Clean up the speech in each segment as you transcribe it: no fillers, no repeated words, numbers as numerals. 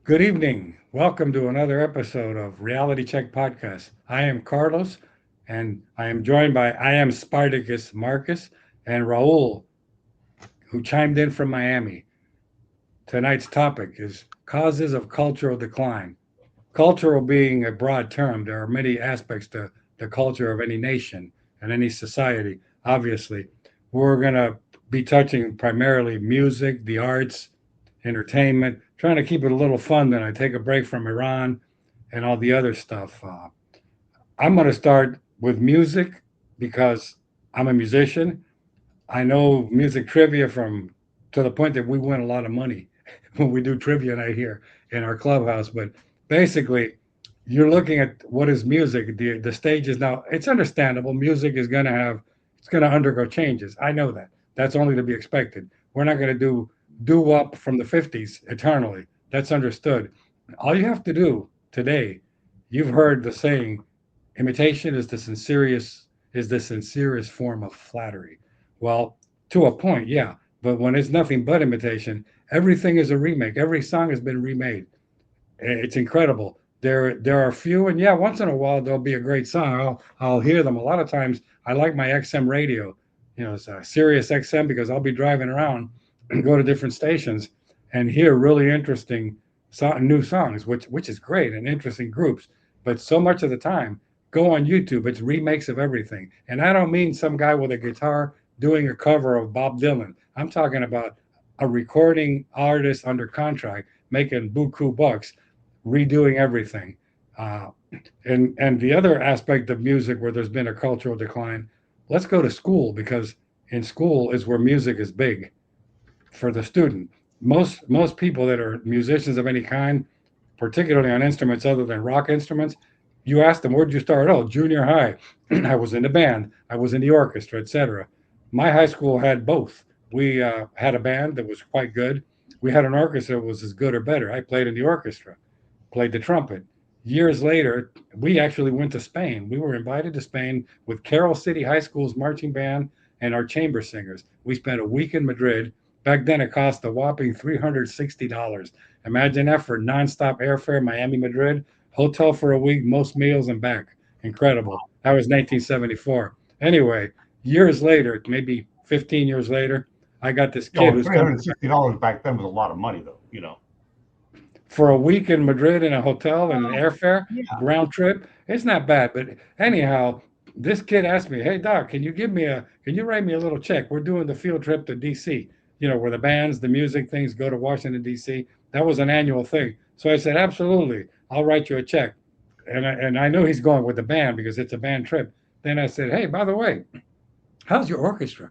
Good evening. Welcome to another episode of Reality Check Podcast. I am Carlos, and I am joined by I am Spartacus Marcus and Raul, who chimed in from Miami. Tonight's topic is causes of cultural decline. Cultural being a broad term, there are many aspects to the culture of any nation and any society. Obviously, we're going to be touching primarily music, the arts, entertainment, trying to keep it a little fun. Then I take a break from Iran and all the other stuff. I'm going to start with music because I'm a musician. I know music trivia from to the point that we win a lot of money when we do trivia night here in our clubhouse. But basically, you're looking at what is music. The stage is now. It's understandable. Music is going to have. It's going to undergo changes. I know that. That's only to be expected. We're not going to do doo wop from the '50s eternally. That's understood. All you have to do today, you've heard the saying, imitation is the sincerest form of flattery. Well, to a point, yeah. But when it's nothing but imitation, everything is a remake. Every song has been remade. It's incredible. There are few, and yeah, once in a while there'll be a great song. I'll hear them. A lot of times I like my XM radio, it's a Sirius XM because I'll be driving around and go to different stations and hear really interesting new songs, which is great and interesting groups. But so much of the time, go on YouTube. It's remakes of everything, and I don't mean some guy with a guitar doing a cover of Bob Dylan. I'm talking about a recording artist under contract making buku bucks redoing everything. Uh, and the other aspect of music where there's been a cultural decline, let's go to school because in school is where music is big for the student. Most people that are musicians of any kind, particularly on instruments other than rock instruments, you ask them where did you start? Oh, junior high. I was in the band. I was in the orchestra, etc. My high school had both. We had a band that was quite good. We had an orchestra that was as good or better. I played in the orchestra, played the trumpet. Years later, we actually went to Spain. We were invited to Spain with Carroll City High School's marching band and our chamber singers. We spent a week in Madrid. Back then, it cost a whopping $360. Imagine that for nonstop airfare, Miami, Madrid, hotel for a week, most meals, and back. Incredible. That was 1974. Anyway, years later, maybe 15 years later, I got this kid Yo, who's coming $360 back then was a lot of money, though. for a week in Madrid in a hotel and an airfare, Yeah. round trip. It's not bad, but anyhow, this kid asked me, "Hey Doc, can you write me a little check? We're doing the field trip to DC, where the bands, the music things go to Washington DC. That was an annual thing." So I said, "Absolutely, I'll write you a check." And I knew he's going with the band because it's a band trip. Then I said, "Hey, by the way, how's your orchestra?"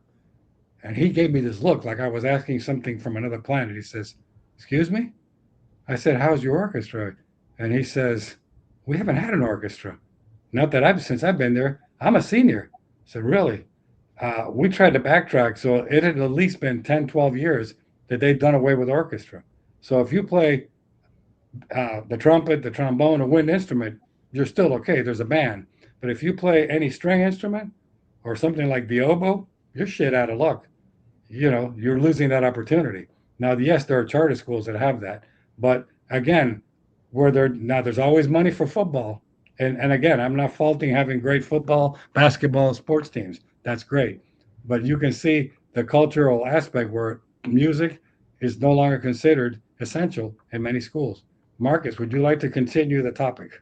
And he gave me this look like I was asking something from another planet. He says, "Excuse me?" I said, "How's your orchestra?" And he says, "We haven't had an orchestra. Not that since I've been there. I'm a senior." I said, "Really?" We tried to backtrack. So it had at least been 10, 12 years that they'd done away with orchestra. So if you play the trumpet, the trombone, a wind instrument, you're still okay. There's a band. But if you play any string instrument or something like the oboe, you're shit out of luck. You're losing that opportunity. Now, yes, there are charter schools that have that, but again, there's always money for football, and again, I'm not faulting having great football, basketball, sports teams. That's great, but you can see the cultural aspect where music is no longer considered essential in many schools. Marcus, would you like to continue the topic?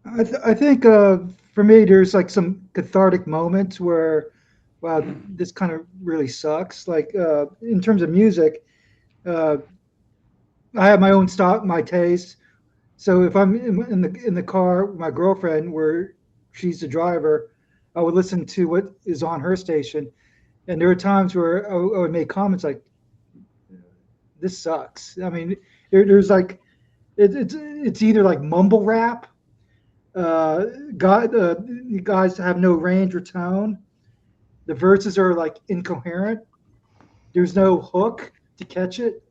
I think for me, there's like some cathartic moments where, wow, this kind of really sucks. Like in terms of music, uh, I have my own style, my taste. So if I'm in the car with my girlfriend, where she's the driver, I would listen to what is on her station. And there are times where I would make comments like, "This sucks." I mean, there's like it's either like mumble rap. You guys have no range or tone. The verses are like incoherent. There's no hook to catch it.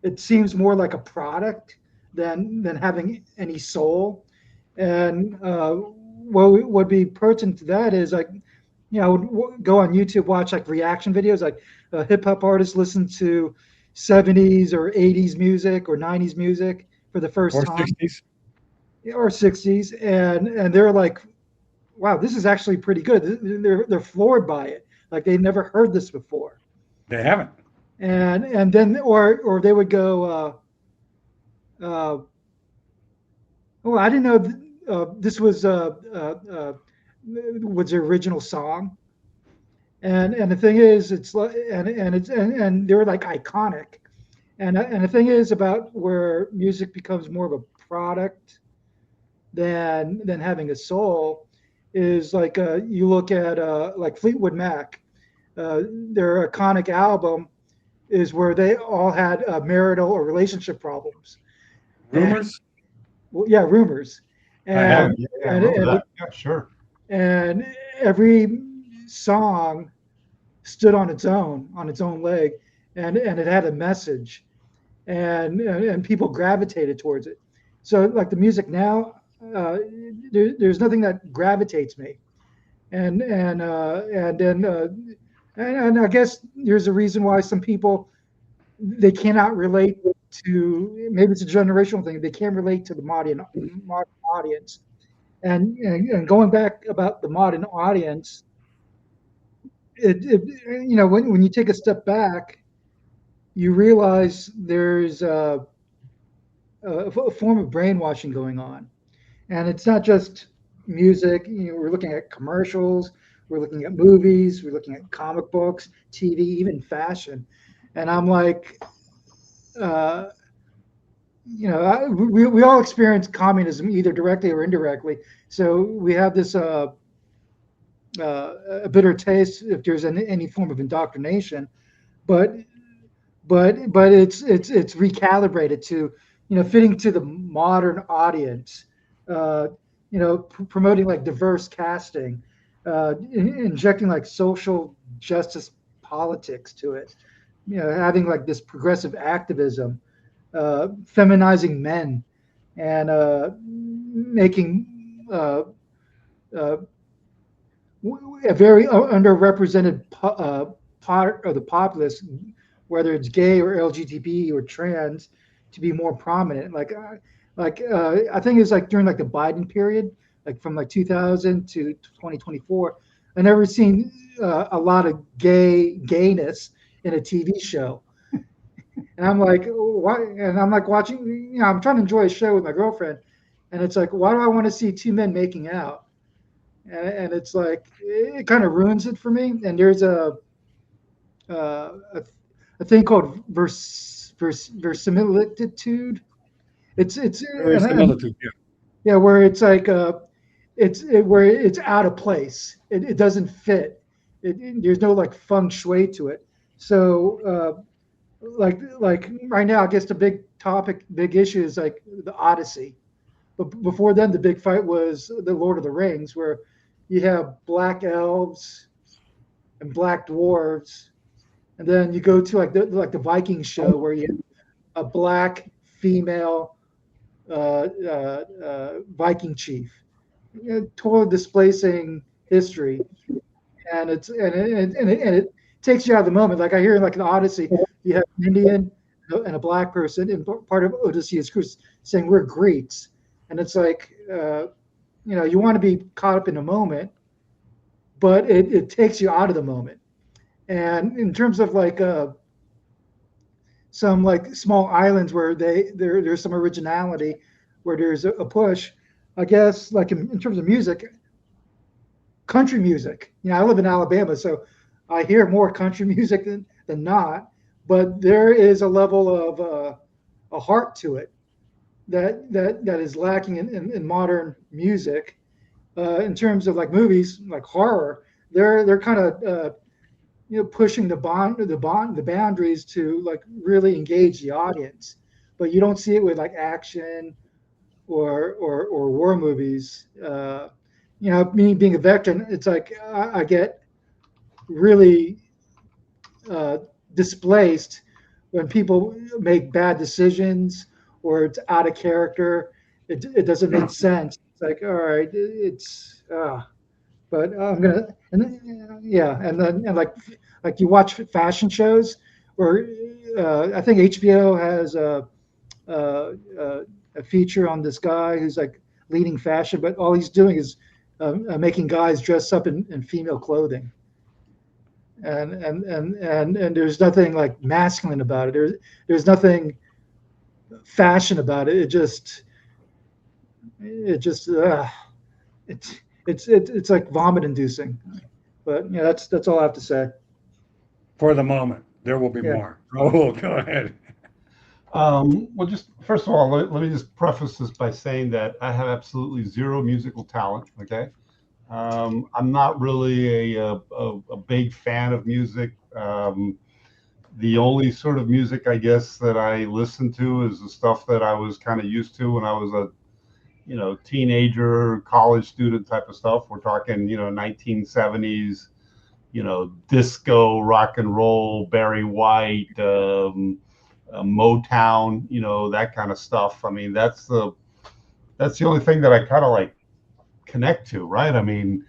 It seems more like a product than having any soul. And what would be pertinent to that is like, I would go on YouTube, watch like reaction videos, like hip hop artists listen to '70s or '80s music or '90s music for the first Or time, 60s. or '60s, and they're like, "Wow, this is actually pretty good." They're floored by it, like they never heard this before. They haven't. And then or they would go, uh, "Oh, I didn't know this was the original song." And the thing is, it's like and they were like iconic. And the thing is about where music becomes more of a product than having a soul is like you look at like Fleetwood Mac, their iconic album is where they all had marital or relationship problems. And Rumors. well, yeah, rumors, I have Oh, and it. yeah, I and remember and that. Yeah, sure. and every song stood on its own leg, and it had a message, and people gravitated towards it. So like the music now, there's nothing that gravitates me, and then and I guess there's a reason why some people they cannot relate to, maybe it's a generational thing, they can't relate to the modern audience. And going back about the modern audience, it when you take a step back, you realize there's a form of brainwashing going on, and it's not just music. We're looking at commercials, we're looking at movies, we're looking at comic books, TV, even fashion. And I'm like, uh, we all experience communism either directly or indirectly. So we have this a bitter taste if there's any form of indoctrination, but but it's recalibrated to fitting to the modern audience. Uh, promoting like diverse casting, injecting like social justice politics to it. Having like this progressive activism, feminizing men, and making uh, a very underrepresented part of the populace, whether it's gay or LGBT or trans, to be more prominent. I think it's like during like the Biden period, like from like 2000 to 2024. I never seen a lot of gayness in a TV show, and I'm like, why? And I'm like watching, I'm trying to enjoy a show with my girlfriend, and it's like, why do I want to see two men making out? And it's like it kind of ruins it for me. And there's a thing called verisimilitude. It's Very similitude. Yeah. yeah, where it's like where it's out of place. It doesn't fit. There's no like feng shui to it. So like right now, I guess the big topic, big issue is like the Odyssey. But before then, the big fight was the Lord of the Rings, where you have black elves and black dwarves, and then you go to like the Viking show where you have a black female Viking chief, totally displacing history, and it takes you out of the moment. Like I hear in like an Odyssey, you have an Indian and a black person, and part of Odysseus' crew saying we're Greeks, and it's like you want to be caught up in the moment, but it takes you out of the moment. And in terms of like some like small islands where there's some originality, where there's a push, I guess, like in terms of music, country music. I live in Alabama, so I hear more country music than not, but there is a level of a heart to it that is lacking in modern music. In terms of like movies, like horror, they're kind of pushing the boundaries to like really engage the audience, but you don't see it with like action or war movies. Me being a veteran, it's like I get really uh, displaced when people make bad decisions or it's out of character. It doesn't make sense. It's like, all right, it's but I'm gonna, and then, yeah, and then and like you watch fashion shows, or I think HBO has a feature on this guy who's like leading fashion, but all he's doing is making guys dress up in female clothing, and there's nothing like masculine about it. There's nothing fashion about it. It just it's like vomit inducing. But yeah, that's all I have to say. For the moment, there will be Yeah. more. Raul, go ahead. Well, just first of all, let me just preface this by saying that I have absolutely zero musical talent. Okay, I'm not really a big fan of music. The only sort of music I guess that I listen to is the stuff that I was kind of used to when I was a teenager, college student type of stuff. We're talking 1970s, disco, rock and roll, Barry White, Motown, that kind of stuff. I mean, that's the only thing that I kind of like connect to, right? I mean,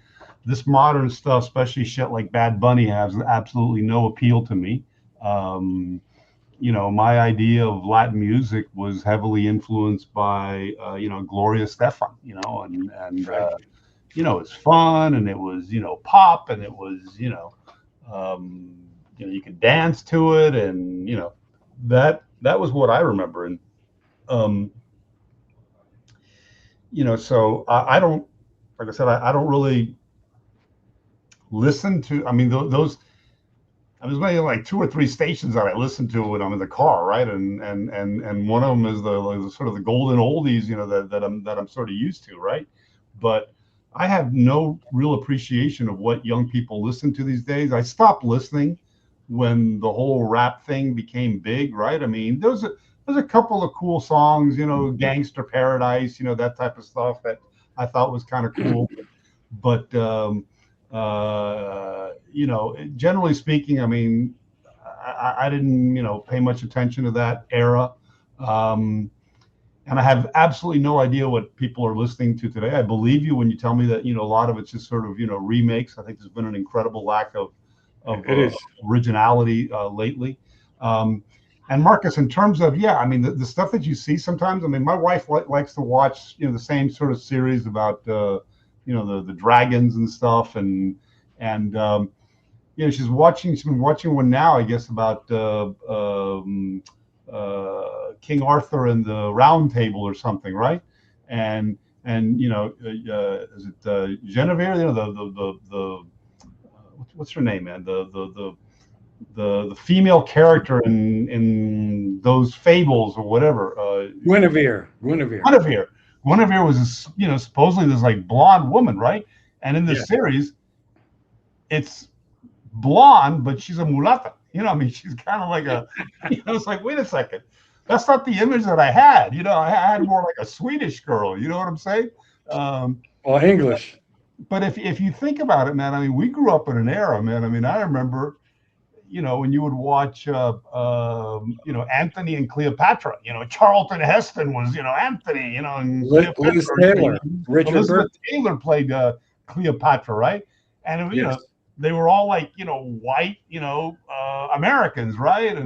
this modern stuff, especially shit like Bad Bunny, has absolutely no appeal to me. My idea of Latin music was heavily influenced by, Gloria Estefan, and Right. it's fun, and it was, pop, and it was, you could dance to it, and that was what I remember. And so I don't, like I said, I don't really listen to. I mean, those. I was maybe like 2 or 3 stations that I listen to when I'm in the car, right? And one of them is the sort of the golden oldies, that I'm sort of used to, right? But I have no real appreciation of what young people listen to these days. I stopped listening when the whole rap thing became big, right? I mean, there's a couple of cool songs, Gangster Paradise, that type of stuff that I thought was kind of cool. But generally speaking, I mean, I didn't, pay much attention to that era. And I have absolutely no idea what people are listening to today. I believe you when you tell me that, a lot of it's just sort of, remakes. I think there's been an incredible lack of It is. originality lately. And Marcus, in terms of, I mean, the stuff that you see sometimes, I mean, my wife likes to watch, the same sort of series about, the dragons and stuff. And she's been watching one now, I guess, about King Arthur and the Round Table or something, right? And is it Genevieve? The what's her name, man? The female character in those fables or whatever. Guinevere. Guinevere was, supposedly this like blonde woman, right? And in the Yeah. series, it's blonde, but she's a mulata. I mean, she's kind of like a, it's like, wait a second, that's not the image that I had. I had more like a Swedish girl. You know what I'm saying? Well, English. But if you think about it, man, I mean, we grew up in an era, man. I mean, I remember, when you would watch, Anthony and Cleopatra. Charlton Heston was, Anthony. And Liz Taylor, Richard Elizabeth Burton. Taylor played Cleopatra, right? And Yes. they were all like, white, Americans, right?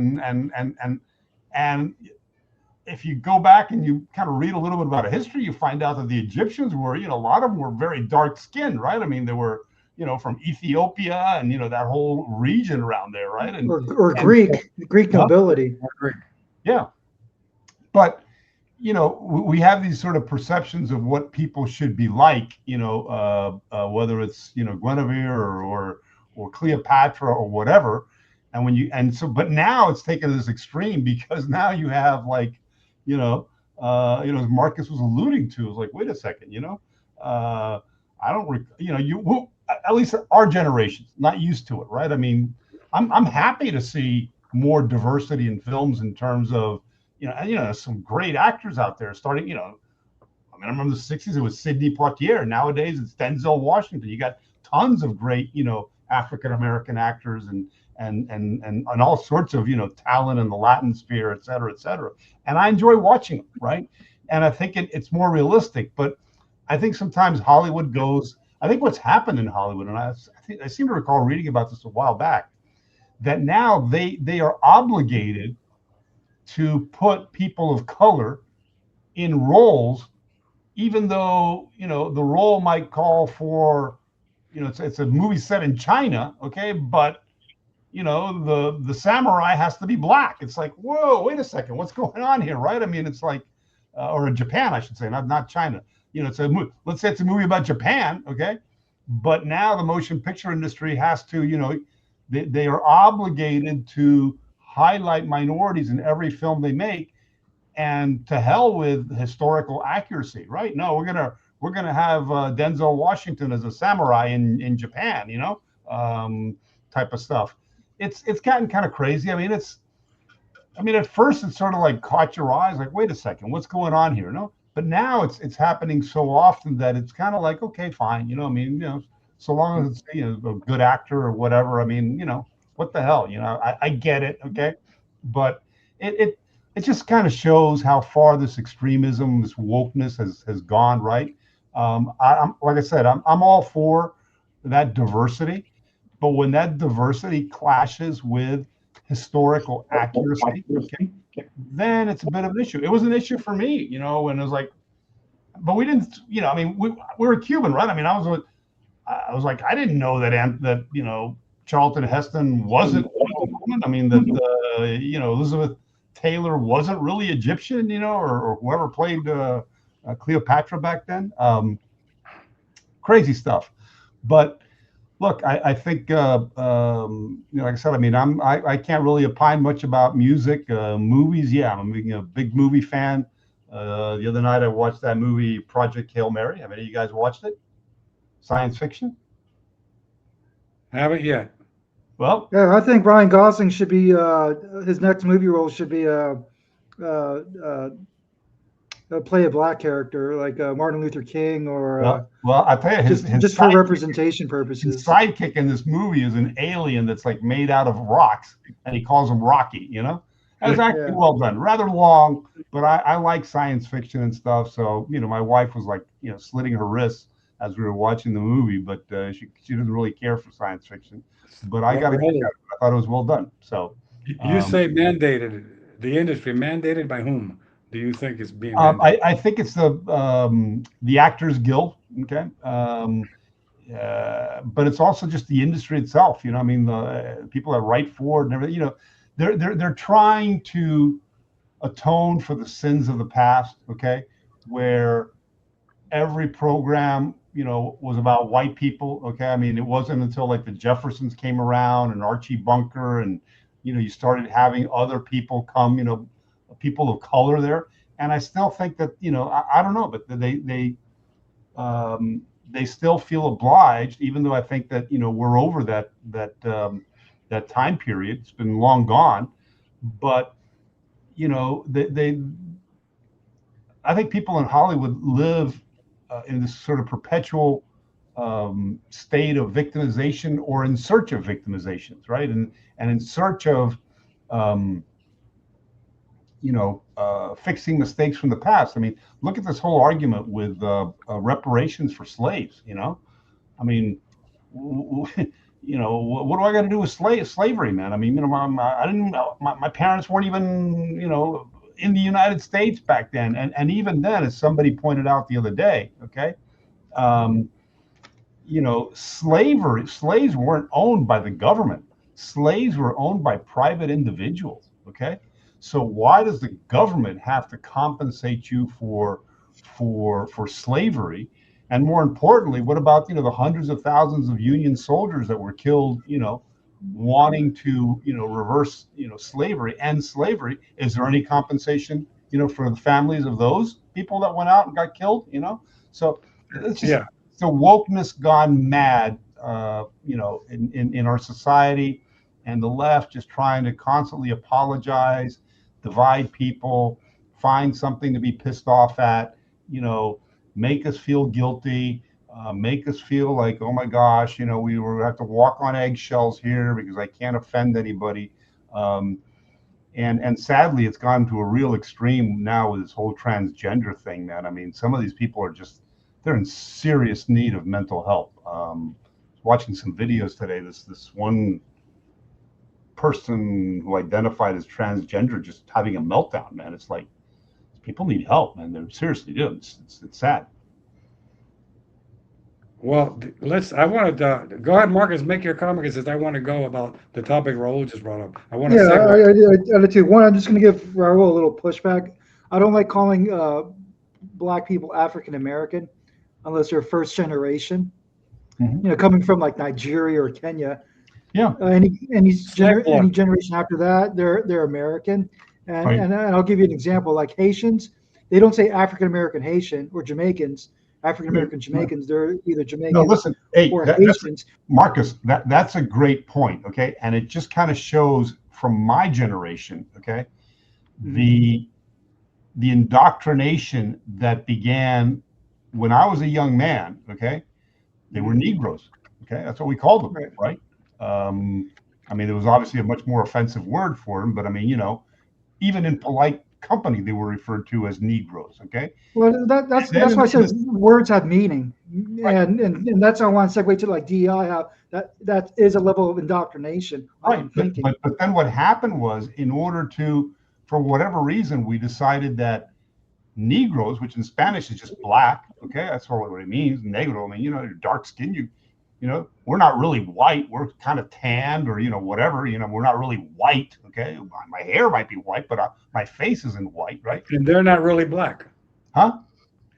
And if you go back and you kind of read a little bit about history, you find out that the Egyptians were, a lot of them were very dark skinned, right? I mean, they were, from Ethiopia and, that whole region around there, right? And Or Greek nobility. yeah. But, we have these sort of perceptions of what people should be like, whether it's, Guinevere or Cleopatra or whatever. And but now it's taken to this extreme because now you have like, as Marcus was alluding to, it's like, wait a second, I don't, at least our generation's not used to it, right? I mean, I'm happy to see more diversity in films in terms of, some great actors out there starting, I mean, I remember the 60s, it was Sidney Poitier. Nowadays it's Denzel Washington. You got tons of great, African-American actors and all sorts of, talent in the Latin sphere, et cetera, et cetera. And I enjoy watching them, right? And I think it's more realistic, but I think sometimes Hollywood goes, I think what's happened in Hollywood, and I seem to recall reading about this a while back, that now they are obligated to put people of color in roles, even though the role might call for, it's a movie set in China, okay, but the samurai has to be black. It's like, whoa, wait a second, what's going on here, right? I mean, it's like, or in Japan, I should say, not China. It's let's say it's a movie about Japan, okay, but now the motion picture industry has to, they are obligated to highlight minorities in every film they make, and to hell with historical accuracy, right? No, we're gonna have Denzel Washington as a samurai in Japan, type of stuff. It's gotten kind of crazy. I mean, at first it sort of like caught your eyes, like, wait a second, what's going on here? No, but now it's happening so often that it's kind of like, okay, fine, so long as it's a good actor or whatever. I mean, what the hell, I get it, okay, but it it just kind of shows how far this extremism, this wokeness has gone, right? I'm like I said, I'm all for that diversity, but when that diversity clashes with historical accuracy, okay, then it's a bit of an issue. It was an issue for me, and it was like, but we didn't, I mean, we were Cuban, right? I mean, I was like, I didn't know that Charlton Heston wasn't a woman. I mean, that Elizabeth Taylor wasn't really Egyptian, or whoever played Cleopatra back then. Crazy stuff. But look, I think, like I said, I mean, I can't really opine much about music, movies. Yeah, I'm a big movie fan. The other night I watched that movie Project Hail Mary. Have any of you guys watched it? Science fiction? Haven't yet. Well, Yeah, I think Ryan Gosling should be his next movie role should be uh, play a black character like Martin Luther King or well, I tell you, just for representation his purposes. sidekick in this movie is an alien that's like made out of rocks, and he calls him Rocky. That's actually Yeah. well done. Rather long, but I like science fiction and stuff. So my wife was like slitting her wrists as we were watching the movie, but she doesn't really care for science fiction. But I got to kick out of it. I thought it was well done. So You say mandated, the industry mandated by whom? Do you think it's being mandated? I think it's the Actors Guild, okay, but it's also just the industry itself. I mean, the people that write for it and everything. They're trying to atone for the sins of the past, okay, where every program was about white people, okay. I mean, it wasn't until like the Jeffersons came around and Archie Bunker, and you started having other people come, people of color there. And I still think that I don't know, but they still feel obliged, even though I think that we're over that time period. It's been long gone, but they I think people in Hollywood live in this sort of perpetual state of victimization, or in search of victimizations, right? And in search of fixing mistakes from the past. I mean, look at this whole argument with reparations for slaves. I mean, what do I got to do with slavery, man? I mean, I didn't. My parents weren't even, in the United States back then, and even then, as somebody pointed out the other day, okay, slaves weren't owned by the government. Slaves were owned by private individuals, okay. So why does the government have to compensate you for slavery? And more importantly, what about the hundreds of thousands of Union soldiers that were killed, wanting to reverse slavery, end slavery? Is there any compensation for the families of those people that went out and got killed? So it's just the wokeness gone mad, in our society, and the left just trying to constantly apologize, divide people, find something to be pissed off at, make us feel guilty, make us feel like, oh my gosh, we have to walk on eggshells here because I can't offend anybody. And sadly, it's gone to a real extreme now with this whole transgender thing, man. I mean, some of these people are they're in serious need of mental help. Watching some videos today, this one person who identified as transgender just having a meltdown, man. It's like people need help, man. They seriously do. It's sad. Well, I wanted to go ahead, Marcus, make your comment because I want to go about the topic Raul just brought up. I want to Yeah, segue. I did too. One, I'm just going to give Raul a little pushback. I don't like calling black people African American unless they're first generation. Mhm. Coming from like Nigeria or Kenya. Yeah. Slaveborn. Any generation after that, they're American. And, Right. and I'll give you an example. Like Haitians, they don't say African American Haitian or Jamaicans. African American Jamaicans, they're either No, Jamaicans listen, hey, or that's Haitians. Marcus. That's a great point. Okay, and it just kind of shows from my generation. Okay, the indoctrination that began when I was a young man. Okay, they were Negroes. Okay, that's what we called them, right? I mean, there was obviously a much more offensive word for them, but I mean, even in polite company, they were referred to as Negroes. Okay, Well, that's then why I said this, words have meaning, right, and that's how I want to segue to like DEI. How that is a level of indoctrination right, on but, thinking. but then what happened was, in order to, for whatever reason, we decided that Negroes, which in Spanish is just black. Okay, that's what it means. Negro. I mean, you're dark skinned. We're not really white. We're kind of tanned, or whatever. We're not really white. Okay, my hair might be white, but my face isn't white, right? And they're not really black. Huh? And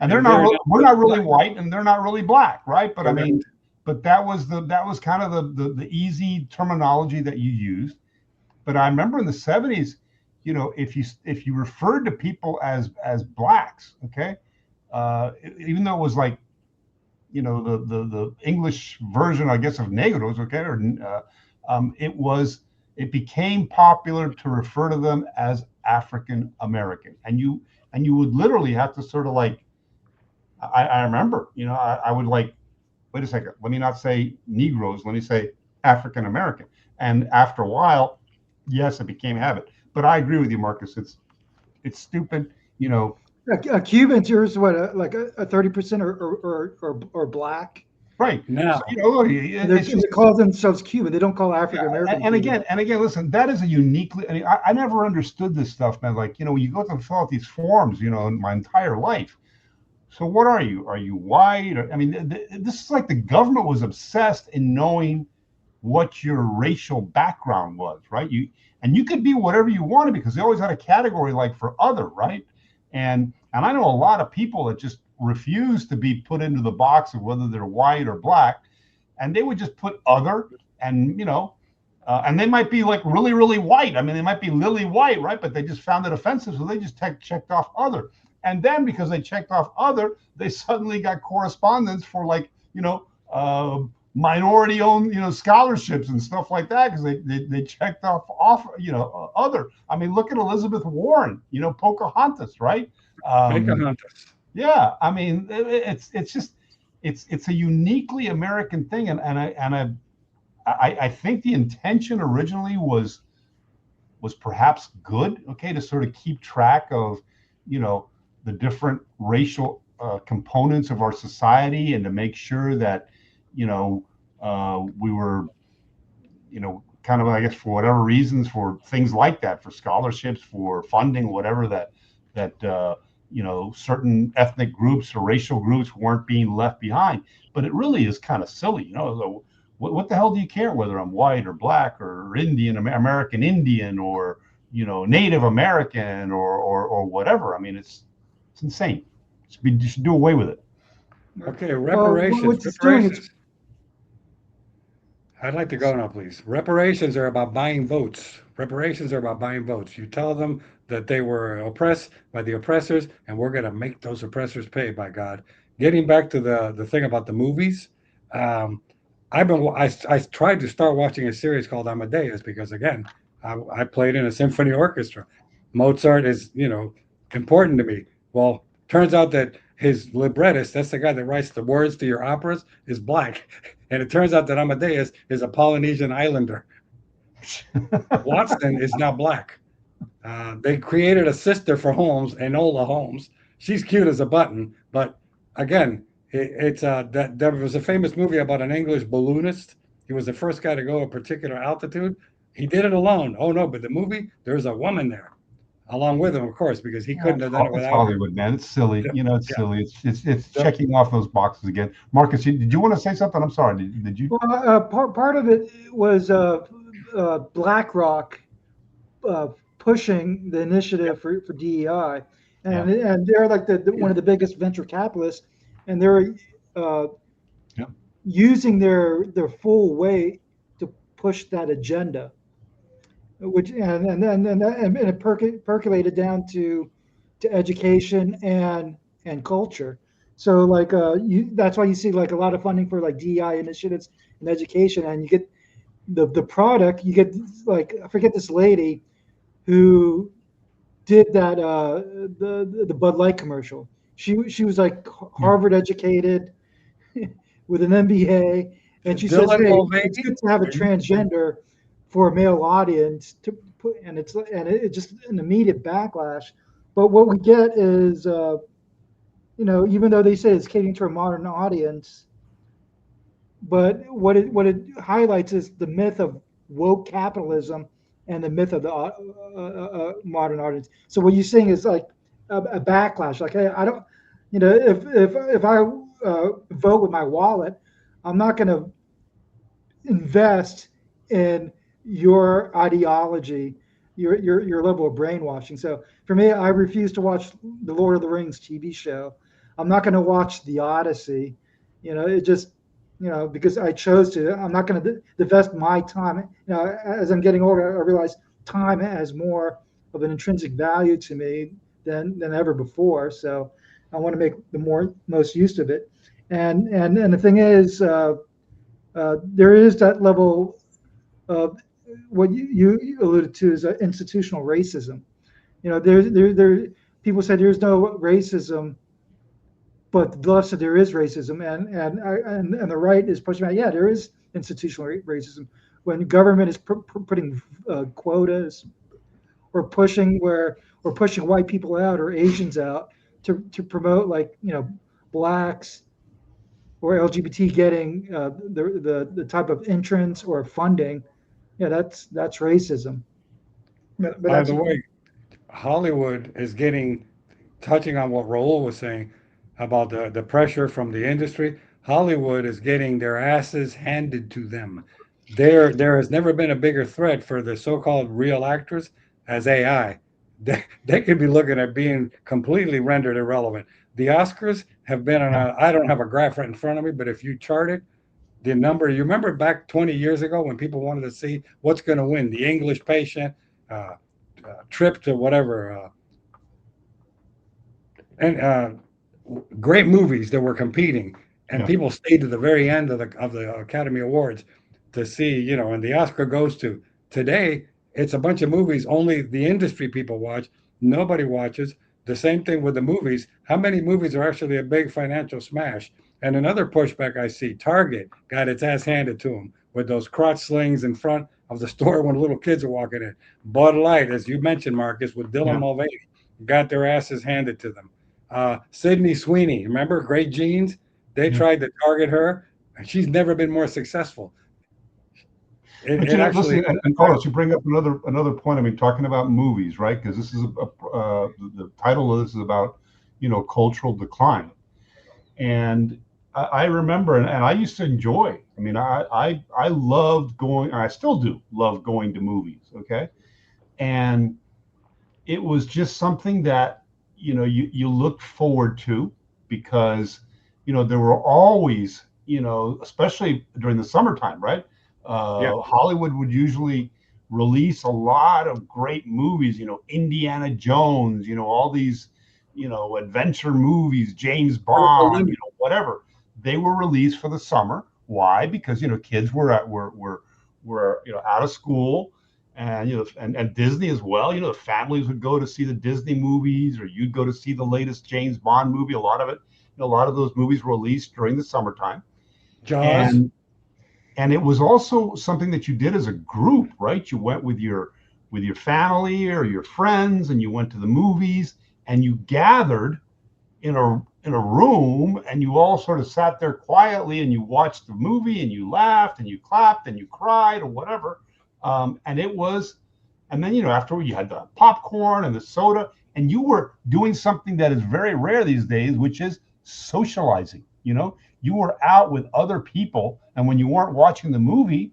And they're not we're not really black. white, and they're not really black, right? But I Correct. mean, but that was kind of the easy terminology that you used. But I remember in the 70s, if you referred to people as blacks, okay, even though it was like, the English version, I guess, of negros, okay, or it became popular to refer to them as African American, and you would literally have to sort of like, I remember, I would like, wait a second, let me not say Negroes, let me say African American, and after a while, yes, it became habit. But I agree with you, Marcus. It's stupid, Cubans, here's what like a 30% or black. right? Now, So, it's They just, call themselves Cuban. They don't call African yeah, American. and again, listen, that is a uniquely. I mean, I never understood this stuff, man. Like, when you go to fill out these forms, in my entire life. So what are you? Are you white? I mean, this is like the government was obsessed in knowing what your racial background was, right? You could be whatever you wanted because they always had a category like for other, right? And I know a lot of people that just refuse to be put into the box of whether they're white or black, and they would just put other, and and they might be like really, really white. I mean, they might be lily white, right? But they just found it offensive, so they just checked off other. And then because they checked off other, they suddenly got correspondence for like, minority-owned, scholarships and stuff like that because they checked off other. I mean, look at Elizabeth Warren, Pocahontas, right? Pocahontas. Yeah, I mean, it's just it's a uniquely American thing, and I think the intention originally was perhaps good, okay, to sort of keep track of, the different racial components of our society, and to make sure that, we were, kind of, I guess, for whatever reasons, for things like that, for scholarships, for funding, whatever, that certain ethnic groups or racial groups weren't being left behind. But it really is kind of silly, So what the hell do you care whether I'm white or black or Indian, American Indian, or Native American, or whatever? I mean, it's insane. You should do away with it. Okay, Well, reparations. what it's doing, Reparations. I'd like to go now, please. Reparations are about buying votes. Reparations are about buying votes. You tell them that they were oppressed by the oppressors, and we're going to make those oppressors pay, by God. Getting back to the thing about the movies, um, I tried to start watching a series called Amadeus because, again, I played in a symphony orchestra. Mozart is, important to me. Well, turns out that his librettist, that's the guy that writes the words to your operas, is black. And it turns out that Amadeus is a Polynesian islander. Watson is not black. They created a sister for Holmes, Enola Holmes. She's cute as a button, but again, it's there was a famous movie about an English balloonist. He was the first guy to go a particular altitude. He did it alone. Oh no, but the movie, there's a woman there along with him, of course, because he couldn't have done it It's without her. Hollywood, man. It's silly. Yeah, You know, it's yeah. silly. It's The- checking off those boxes again. Marcus, did you want to say something? I'm sorry. Did you? Well, part of it was BlackRock uh, pushing the initiative for DEI, Yeah. and they're like one of the biggest venture capitalists, and they're uh, Yeah. using their full weight to push that agenda, which and it percolated down to education and culture. So like that's why you see like a lot of funding for like DEI initiatives in education, and you get the product. You get like I forget this lady who did that the Bud Light commercial. She was like Yeah. Harvard educated with an MBA, and she says, Dylan "Hey, it's Mulvaney. good to have a Are you? transgender for a male audience to put," and it's just an immediate backlash. But what we get is, even though they say it's catering to a modern audience, but what it highlights is the myth of woke capitalism and the myth of the modern audience. So what you're seeing is like a backlash. Like, hey, I don't, if I vote with my wallet, I'm not going to invest in your ideology, your level of brainwashing. So for me, I refuse to watch the Lord of the Rings TV show. I'm not going to watch The Odyssey. It just because I chose to. I'm not going to divest my time. As I'm getting older, I realize time has more of an intrinsic value to me than ever before. So I want to make the most use of it. And the thing is, there is that level of what you alluded to is institutional racism. There people say there's no racism, but thus there is racism, and the right is pushing back. Yeah, there is institutional racism when government is putting quotas or pushing white people out or Asians out to promote like blacks or LGBT getting the type of entrance or funding. Yeah, that's racism. But By that's the way, Hollywood is getting, touching on what Raul was saying about the pressure from the industry. Hollywood is getting their asses handed to them. There has never been a bigger threat for the so-called real actors as AI. They could be looking at being completely rendered irrelevant. The Oscars have been on Yeah. a, I don't have a graph right in front of me, but if you chart it, the number, you remember back 20 years ago when people wanted to see what's going to win, The English Patient, uh, Trip to whatever, and great movies that were competing, and Yeah. people stayed to the very end of the Academy Awards to see, and the Oscar goes to. Today, it's a bunch of movies only the industry people watch. Nobody watches. The same thing with the movies. How many movies are actually a big financial smash? And another pushback I see, Target got its ass handed to them with those crotch slings in front of the store when little kids are walking in. Bud Light, as you mentioned, Marcus, with Dylan Yeah. Mulvaney, got their asses handed to them. Sydney Sweeney, remember Great Jeans? They Yeah. tried to target her, and she's never been more successful. It, But it actually, listen, and Carlos, you bring up another point. I mean, talking about movies, right? Because this is the title of this is about cultural decline. And I remember, and I used to enjoy. I mean, I loved going. I still do love going to movies. Okay, and it was just something that you looked forward to because there were always especially during the summertime, right? yeah, Hollywood would usually release a lot of great movies, Indiana Jones, all these adventure movies, James Bond, whatever. They were released for the summer. Why? Because kids were out of school, and and Disney as well. The families would go to see the Disney movies, or you'd go to see the latest James Bond movie. A lot of it, a lot of those movies were released during the summertime, Jaws. and it was also something that you did as a group, right? You went with your family or your friends, and you went to the movies, and you gathered in a room, and you all sort of sat there quietly, and you watched the movie, and you laughed, and you clapped, and you cried, or whatever. And it was, and then, afterward you had the popcorn and the soda, and you were doing something that is very rare these days, which is socializing. You were out with other people, and when you weren't watching the movie,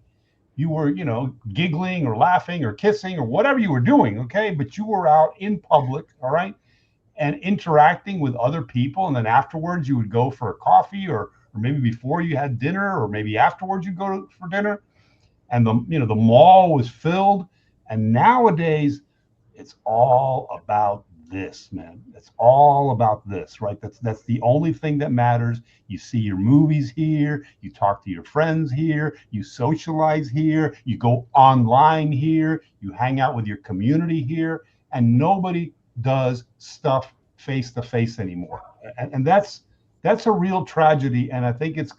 you were, giggling or laughing or kissing or whatever you were doing, okay? But you were out in public, all right, and interacting with other people. And then afterwards, you would go for a coffee, or maybe before you had dinner, or maybe afterwards you go for dinner. And the mall was filled. And nowadays, it's all about this, man. It's all about this, right? That's the only thing that matters. You see your movies here, you talk to your friends here, you socialize here, you go online here, you hang out with your community here, and nobody does stuff face to face anymore. And that's a real tragedy. And I think it's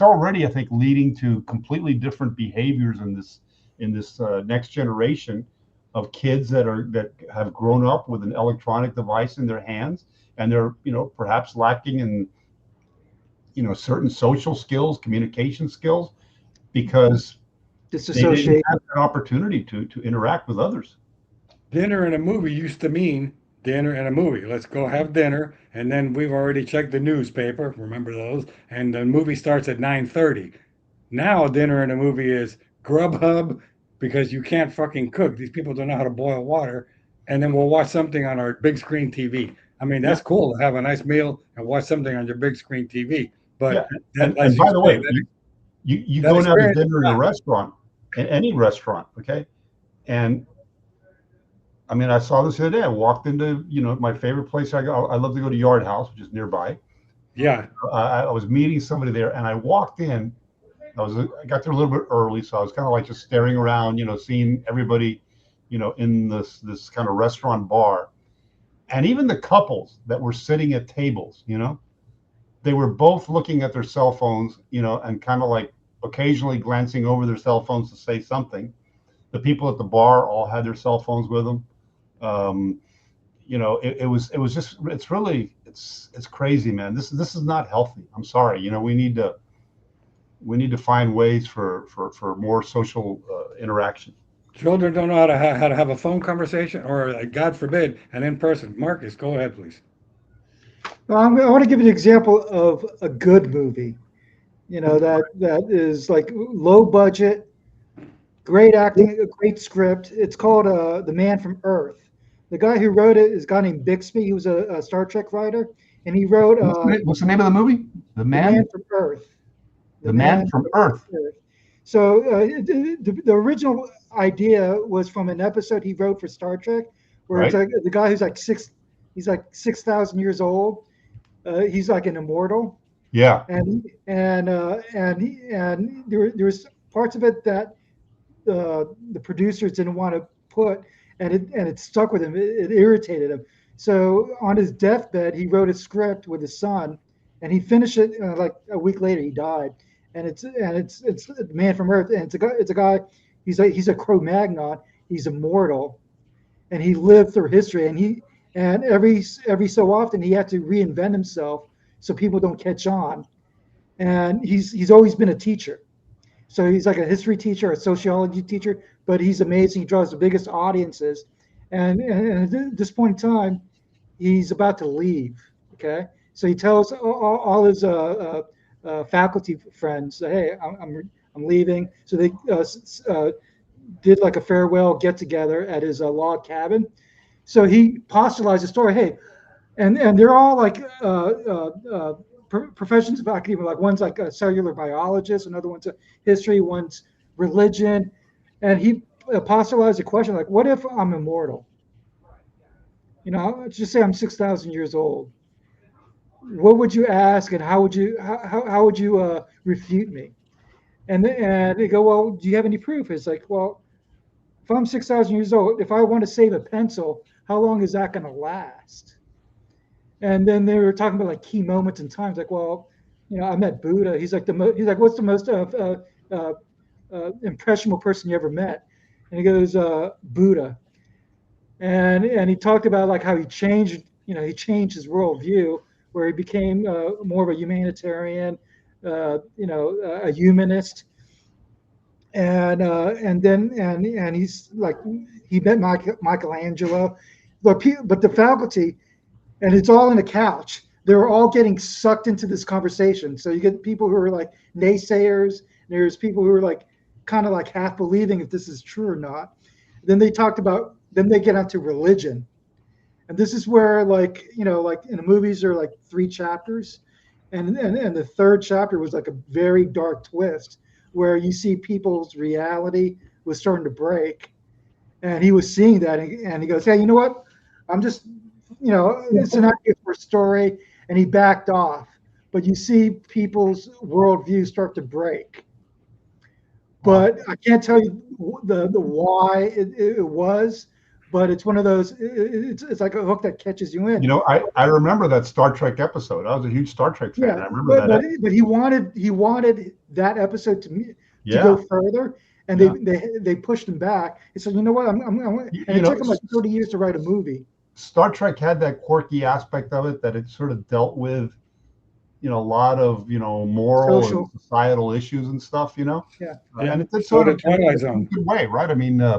already, I think, leading to completely different behaviors in this next generation of kids that have grown up with an electronic device in their hands, and they're perhaps lacking in certain social skills, communication skills, because they didn't Disassociate. have that opportunity to interact with others. Dinner and a movie used to mean dinner and a movie. Let's go have dinner, and then we've already checked the newspaper. Remember those? And the movie starts at 9:30. Now dinner and a movie is Grubhub because you can't fucking cook. These people don't know how to boil water, and then we'll watch something on our big screen TV. I mean, Yeah, that's cool to have a nice meal and watch something on your big screen TV. yeah. But And that, as and you by the say, way, you that go now to experience is dinner in a gone. restaurant, in any restaurant, okay? And I mean, I saw this the other day. I walked into, my favorite place. I love to go to Yard House, which is nearby. Yeah, I was meeting somebody there, and I walked in. I got there a little bit early, so I was kind of like just staring around, seeing everybody, in this kind of restaurant bar, and even the couples that were sitting at tables, they were both looking at their cell phones, and kind of like occasionally glancing over their cell phones to say something. The people at the bar all had their cell phones with them. Um, it was just, it's crazy, man. This is not healthy. I'm sorry. We need to find ways for more social interaction. children don't know how to have a phone conversation or, God forbid, an in person. Marcus, go ahead, please. I want to give you an example of a good movie. That is like low budget, great acting, a great script. It's called The Man from Earth. The guy who wrote it is a guy named Bixby. He was a Star Trek writer, and he wrote What's the name of the movie? The The Man Man, from Earth. The the Man Man from Earth. from Earth. So the original idea was from an episode he wrote for Star Trek, where it's Right? like the guy who's like he's like 6,000 years old. He's like an immortal, Yeah. and there was parts of it that the producers didn't want to put, and it stuck with him. It irritated him. So on his deathbed, he wrote a script with his son, and he finished it. Like a week later, he died. And it's the Man from Earth, and it's a guy. He's a Cro-Magnon. He's immortal, and he lived through history. And every so often he had to reinvent himself so people don't catch on. And he's always been a teacher. So he's like a history teacher, a sociology teacher, but he's amazing. He draws the biggest audiences. And at this point in time, he's about to leave. Okay. So he tells all his faculty friends, hey, I'm leaving. So they did like a farewell get together at his log cabin. So he postulated a story. Hey, and they're all like professions of academia. Like one's like a cellular biologist, another one's a history, one's religion, and he postulated a question like, "What if I'm immortal? Let's just say I'm 6,000 years old. What would you ask, and how would you refute me?" And they go, "Well, do you have any proof?" It's like, well, if I'm 6,000 years old, if I want to save a pencil, how long is that going to last? And then they were talking about like key moments in times, like, well, I met Buddha. He's like, what's the most impressionable person you ever met? And he goes, Buddha. And he talked about like how he changed his worldview, where he became more of a humanitarian, a humanist. and he's like he met Michelangelo, but the faculty, and it's all in a couch. They're all getting sucked into this conversation. So you get people who are like naysayers. There's people who are like kind of like half believing if this is true or not. Then they talked about. Then they get onto religion, and this is where like like in the movies there are like 3 chapters, and the third chapter was like a very dark twist where you see people's reality was starting to break, and he was seeing that, and he goes, hey, you know what, I'm just it's an idea for a story, and he backed off. But you see people's worldview start to break, but I can't tell you the why it was, but it's one of those. It's like a hook that catches you in. I remember that Star Trek episode. I was a huge Star Trek fan. Yeah, I remember that. But he wanted that episode to Yeah. go further, and Yeah. they pushed him back. He said, you know what, and it took him like 30 years to write a movie. Star Trek had that quirky aspect of it that it sort of dealt with, a lot of moral Social. and societal issues and stuff. Yeah. And it's So sort the of Twilight in Zone. a good way, right? I mean, they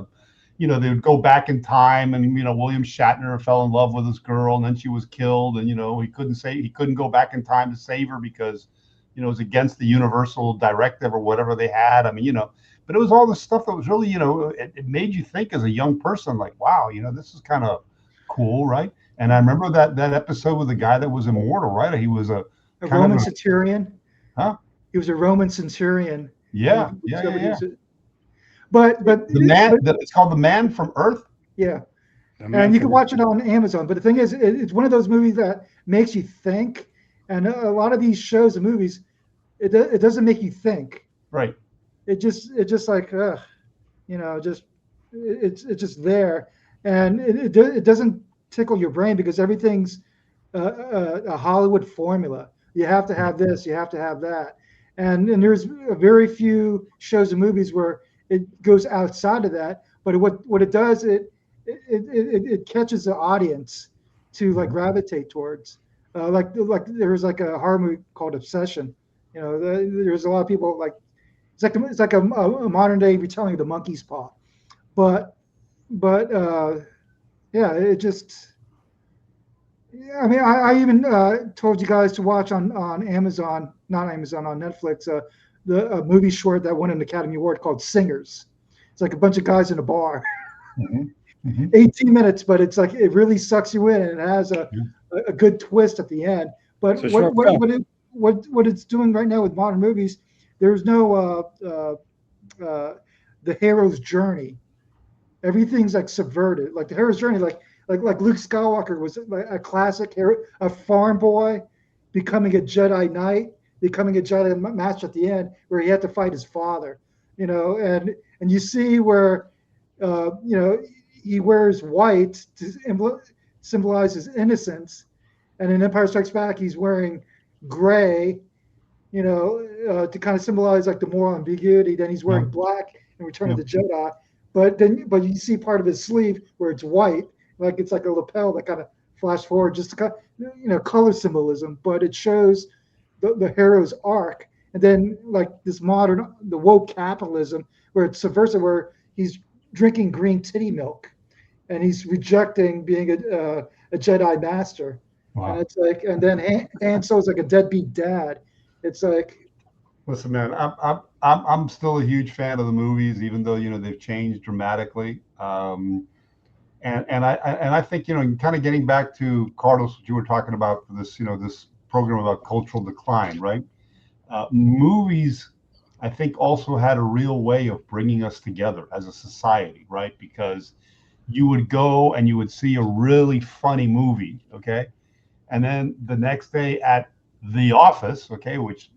would go back in time, and William Shatner fell in love with this girl, and then she was killed, and he couldn't go back in time to save her because it was against the universal directive or whatever they had. I mean, but it was all this stuff that was really, it made you think as a young person, like, wow, this is kind of cool, right? And I remember that episode with the guy that was immortal, right? He was a Roman centurion. Huh? He was a Roman centurion. Yeah. But the man, it's called The Man from Earth. Yeah. And you can watch it on Amazon. But the thing is, it's one of those movies that makes you think. And a lot of these shows and movies, it doesn't make you think. Right. It just like, it's just there, and it doesn't tickle your brain because everything's a Hollywood formula. You have to have this, you have to have that, and there's very few shows and movies where it goes outside of that. But what it does, it catches the audience to like gravitate towards. Like there's like a horror movie called Obsession. There's a lot of people like it's like a modern day retelling of the Monkey's Paw, but yeah, it just. I mean, I even told you guys to watch on Amazon, not Amazon, on Netflix, the movie short that won an Academy Award called Singers. It's like a bunch of guys in a bar. 18 minutes, but it's like it really sucks you in, and it has a good twist at the end. But what it's doing right now with modern movies, there's no the hero's journey. Everything's like subverted. Like the hero's journey, like Luke Skywalker was like a classic hero, a farm boy becoming a Jedi Knight, becoming a Jedi Master at the end, where he had to fight his father. And you see where he wears white to symbolize his innocence, and in Empire Strikes Back he's wearing gray, to kind of symbolize like the moral ambiguity. Then he's wearing black in Return of the Jedi, but you see part of his sleeve where it's white, like it's like a lapel that kind of flash forward, just to kind of, color symbolism. But it shows the hero's arc, and then like this the woke capitalism where it's subversive, where he's drinking green titty milk, and he's rejecting being a Jedi Master. Wow. And it's like, and then Han Solo's like a deadbeat dad. It's like, listen, man, I'm still a huge fan of the movies, even though they've changed dramatically. And I think kind of getting back to Carlos, what you were talking about for this this program about cultural decline, right? Movies, I think, also had a real way of bringing us together as a society, right? Because you would go and you would see a really funny movie, okay, and then the next day at the office, okay, which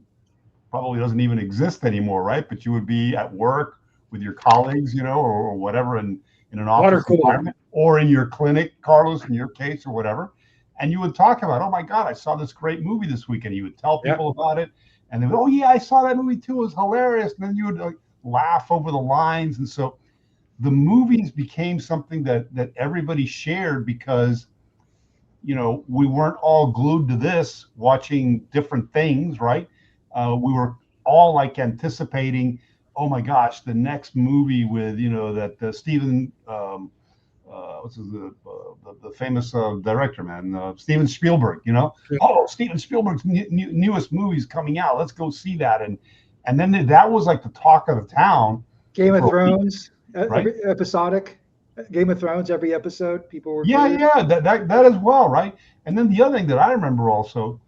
probably doesn't even exist anymore, right? But you would be at work with your colleagues, or whatever, in an office environment, or in your clinic, Carlos, in your case, or whatever, and you would talk about, oh my God, I saw this great movie this weekend. You would tell people about it, and they would, oh yeah, I saw that movie too. It was hilarious. And then you would like laugh over the lines, and so the movies became something that everybody shared because we weren't all glued to this, watching different things, right? We were all like anticipating, oh my gosh, the next movie with that Steven what's his, the famous director, man, Steven Spielberg. Yeah. Oh, Steven Spielberg's newest movie's coming out. Let's go see that. And then that was like the talk of the town Game of for a week, Thrones, right? every episodic. Game of Thrones, every episode, people were Yeah, glued. yeah, that as well, right? And then the other thing that I remember also,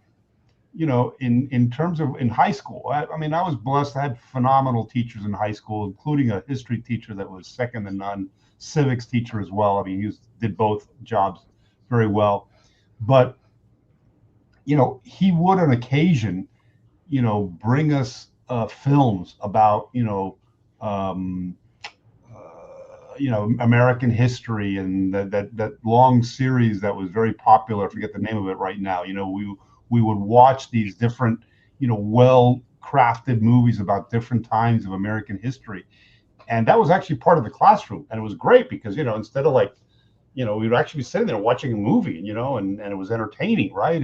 in terms of in high school, I mean, I was blessed. I had phenomenal teachers in high school, including a history teacher that was second to none, civics teacher as well. I mean, did both jobs very well. But he would on occasion, bring us films about um, American history, and that long series that was very popular. I forget the name of it right now. We would watch these different, well crafted movies about different times of American history, and that was actually part of the classroom, and it was great because instead of like, we'd actually be sitting there watching a movie, and it was entertaining, right?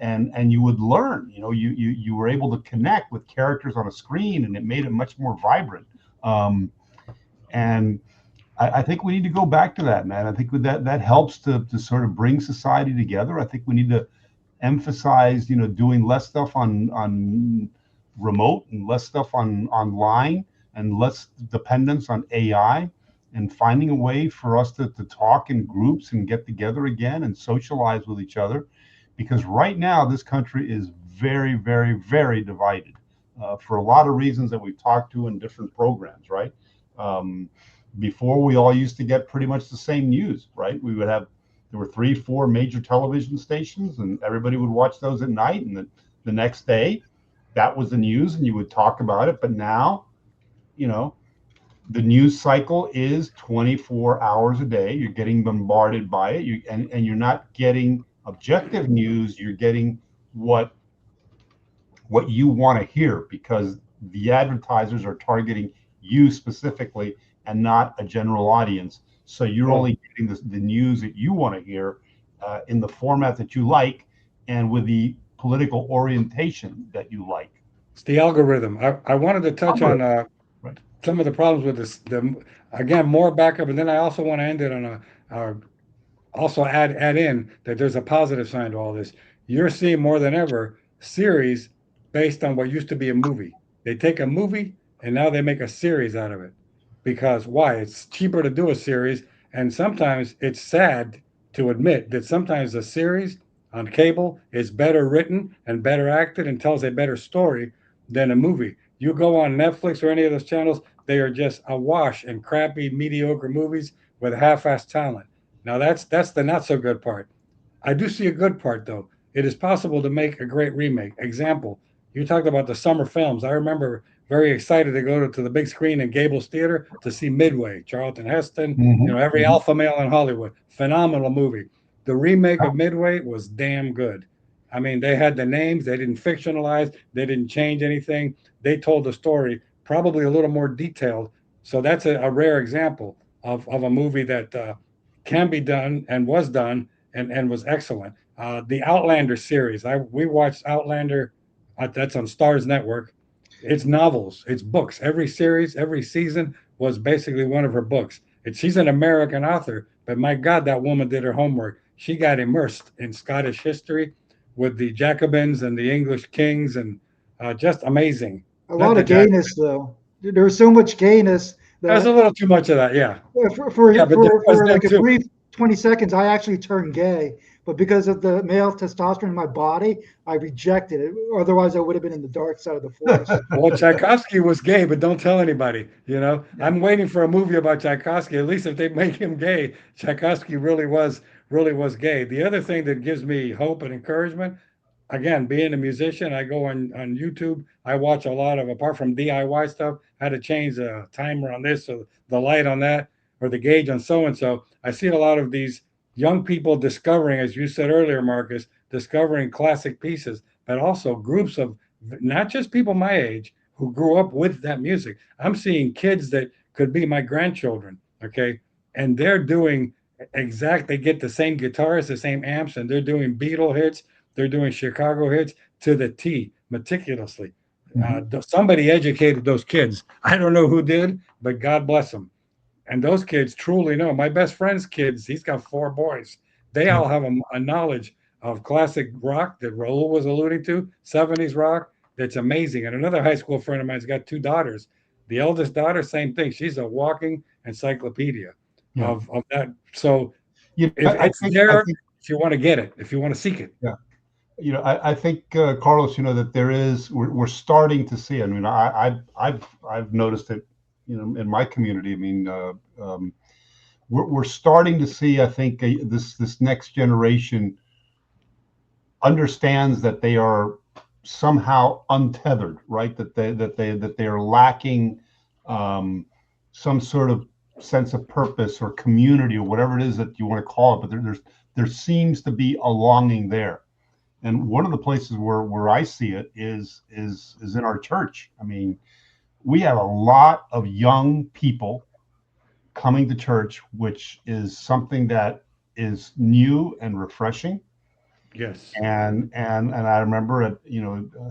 And you would learn, you were able to connect with characters on a screen, and it made it much more vibrant. And I think we need to go back to that, man. I think that helps to sort of bring society together. I think we need to emphasize, doing less stuff on remote and less stuff on online and less dependence on AI, and finding a way for us to talk in groups and get together again and socialize with each other. Because right now, this country is very, very, very divided for a lot of reasons that we've talked to in different programs, right? Um, Before, we all used to get pretty much the same news, right? There were 3, 4 major television stations, and everybody would watch those at night. And the next day, that was the news, and you would talk about it. But now, the news cycle is 24 hours a day. You're getting bombarded by it. And you're not getting objective news. You're getting what you want to hear, because the advertisers are targeting you specifically and not a general audience. So you're only getting the news that you want to hear in the format that you like and with the political orientation that you like. It's the algorithm. I wanted to touch on Right. some of the problems with this. Again, more backup, and then I also want to end it on also add in that there's a positive side to all this. You're seeing more than ever series based on what used to be a movie. They take a movie and now they make a series out of it. Because why? It's cheaper to do a series, and sometimes it's sad to admit that sometimes a series on cable is better written and better acted and tells a better story than a movie. You go on Netflix or any of those channels, they are just awash in crappy, mediocre movies with half-assed talent. Now that's the not so good part. I do see a good part though. It is possible to make a great remake. Example, you talked about the summer films. I remember very excited to go to the big screen in Gables Theater to see Midway, Charlton Heston, every Mm-hmm. alpha male in Hollywood. Phenomenal movie. The remake of Midway was damn good. I mean, they had the names, they didn't fictionalize, they didn't change anything. They told the story probably a little more detailed. So that's a rare example of a movie that can be done and was done and was excellent. The Outlander series, we watched Outlander. That's on Stars Network. It's novels, it's books. Every series, every season was basically one of her books. She's an American author, but my God, that woman did her homework. She got immersed in Scottish history with the Jacobins and the English kings, and just amazing. A Not lot the of Jack. gayness, though. There was so much gayness There's a that little too much of that, yeah. for Yeah, for but there for, was for them like a too. brief 20 seconds, I actually turned gay. But because of the male testosterone in my body, I rejected it. Otherwise, I would have been in the dark side of the force. Well, Tchaikovsky was gay, but don't tell anybody. Yeah. I'm waiting for a movie about Tchaikovsky. At least if they make him gay, Tchaikovsky really was gay. The other thing that gives me hope and encouragement, again, being a musician, I go on YouTube. I watch a lot of, apart from DIY stuff, how to change the timer on this or the light on that or the gauge on so and so. I see a lot of these young people discovering, as you said earlier, Marcus, discovering classic pieces, but also groups of not just people my age who grew up with that music. I'm seeing kids that could be my grandchildren, okay? And they're doing they get the same guitars, the same amps, and they're doing Beatle hits, they're doing Chicago hits to the T meticulously. Somebody educated those kids. I don't know who did, but God bless them. And those kids truly know. My best friend's kids, he's got 4 boys. They Yeah. all have a knowledge of classic rock that Raul was alluding to, 70s rock. That's amazing. And another high school friend of mine's got 2 daughters. The eldest daughter, same thing. She's a walking encyclopedia Yeah. of that. So You know, if it's I there, think, if you want to get it, if you want to seek it. yeah. I think Carlos, that there is, we're starting to see. I mean, I've noticed it, in my community. I mean, we're starting to see. I think this next generation understands that they are somehow untethered, right? That they are lacking some sort of sense of purpose or community or whatever it is that you want to call it. But there seems to be a longing there. And one of the places where I see it is in our church. I mean, we have a lot of young people coming to church, which is something that is new and refreshing. Yes. And I remember I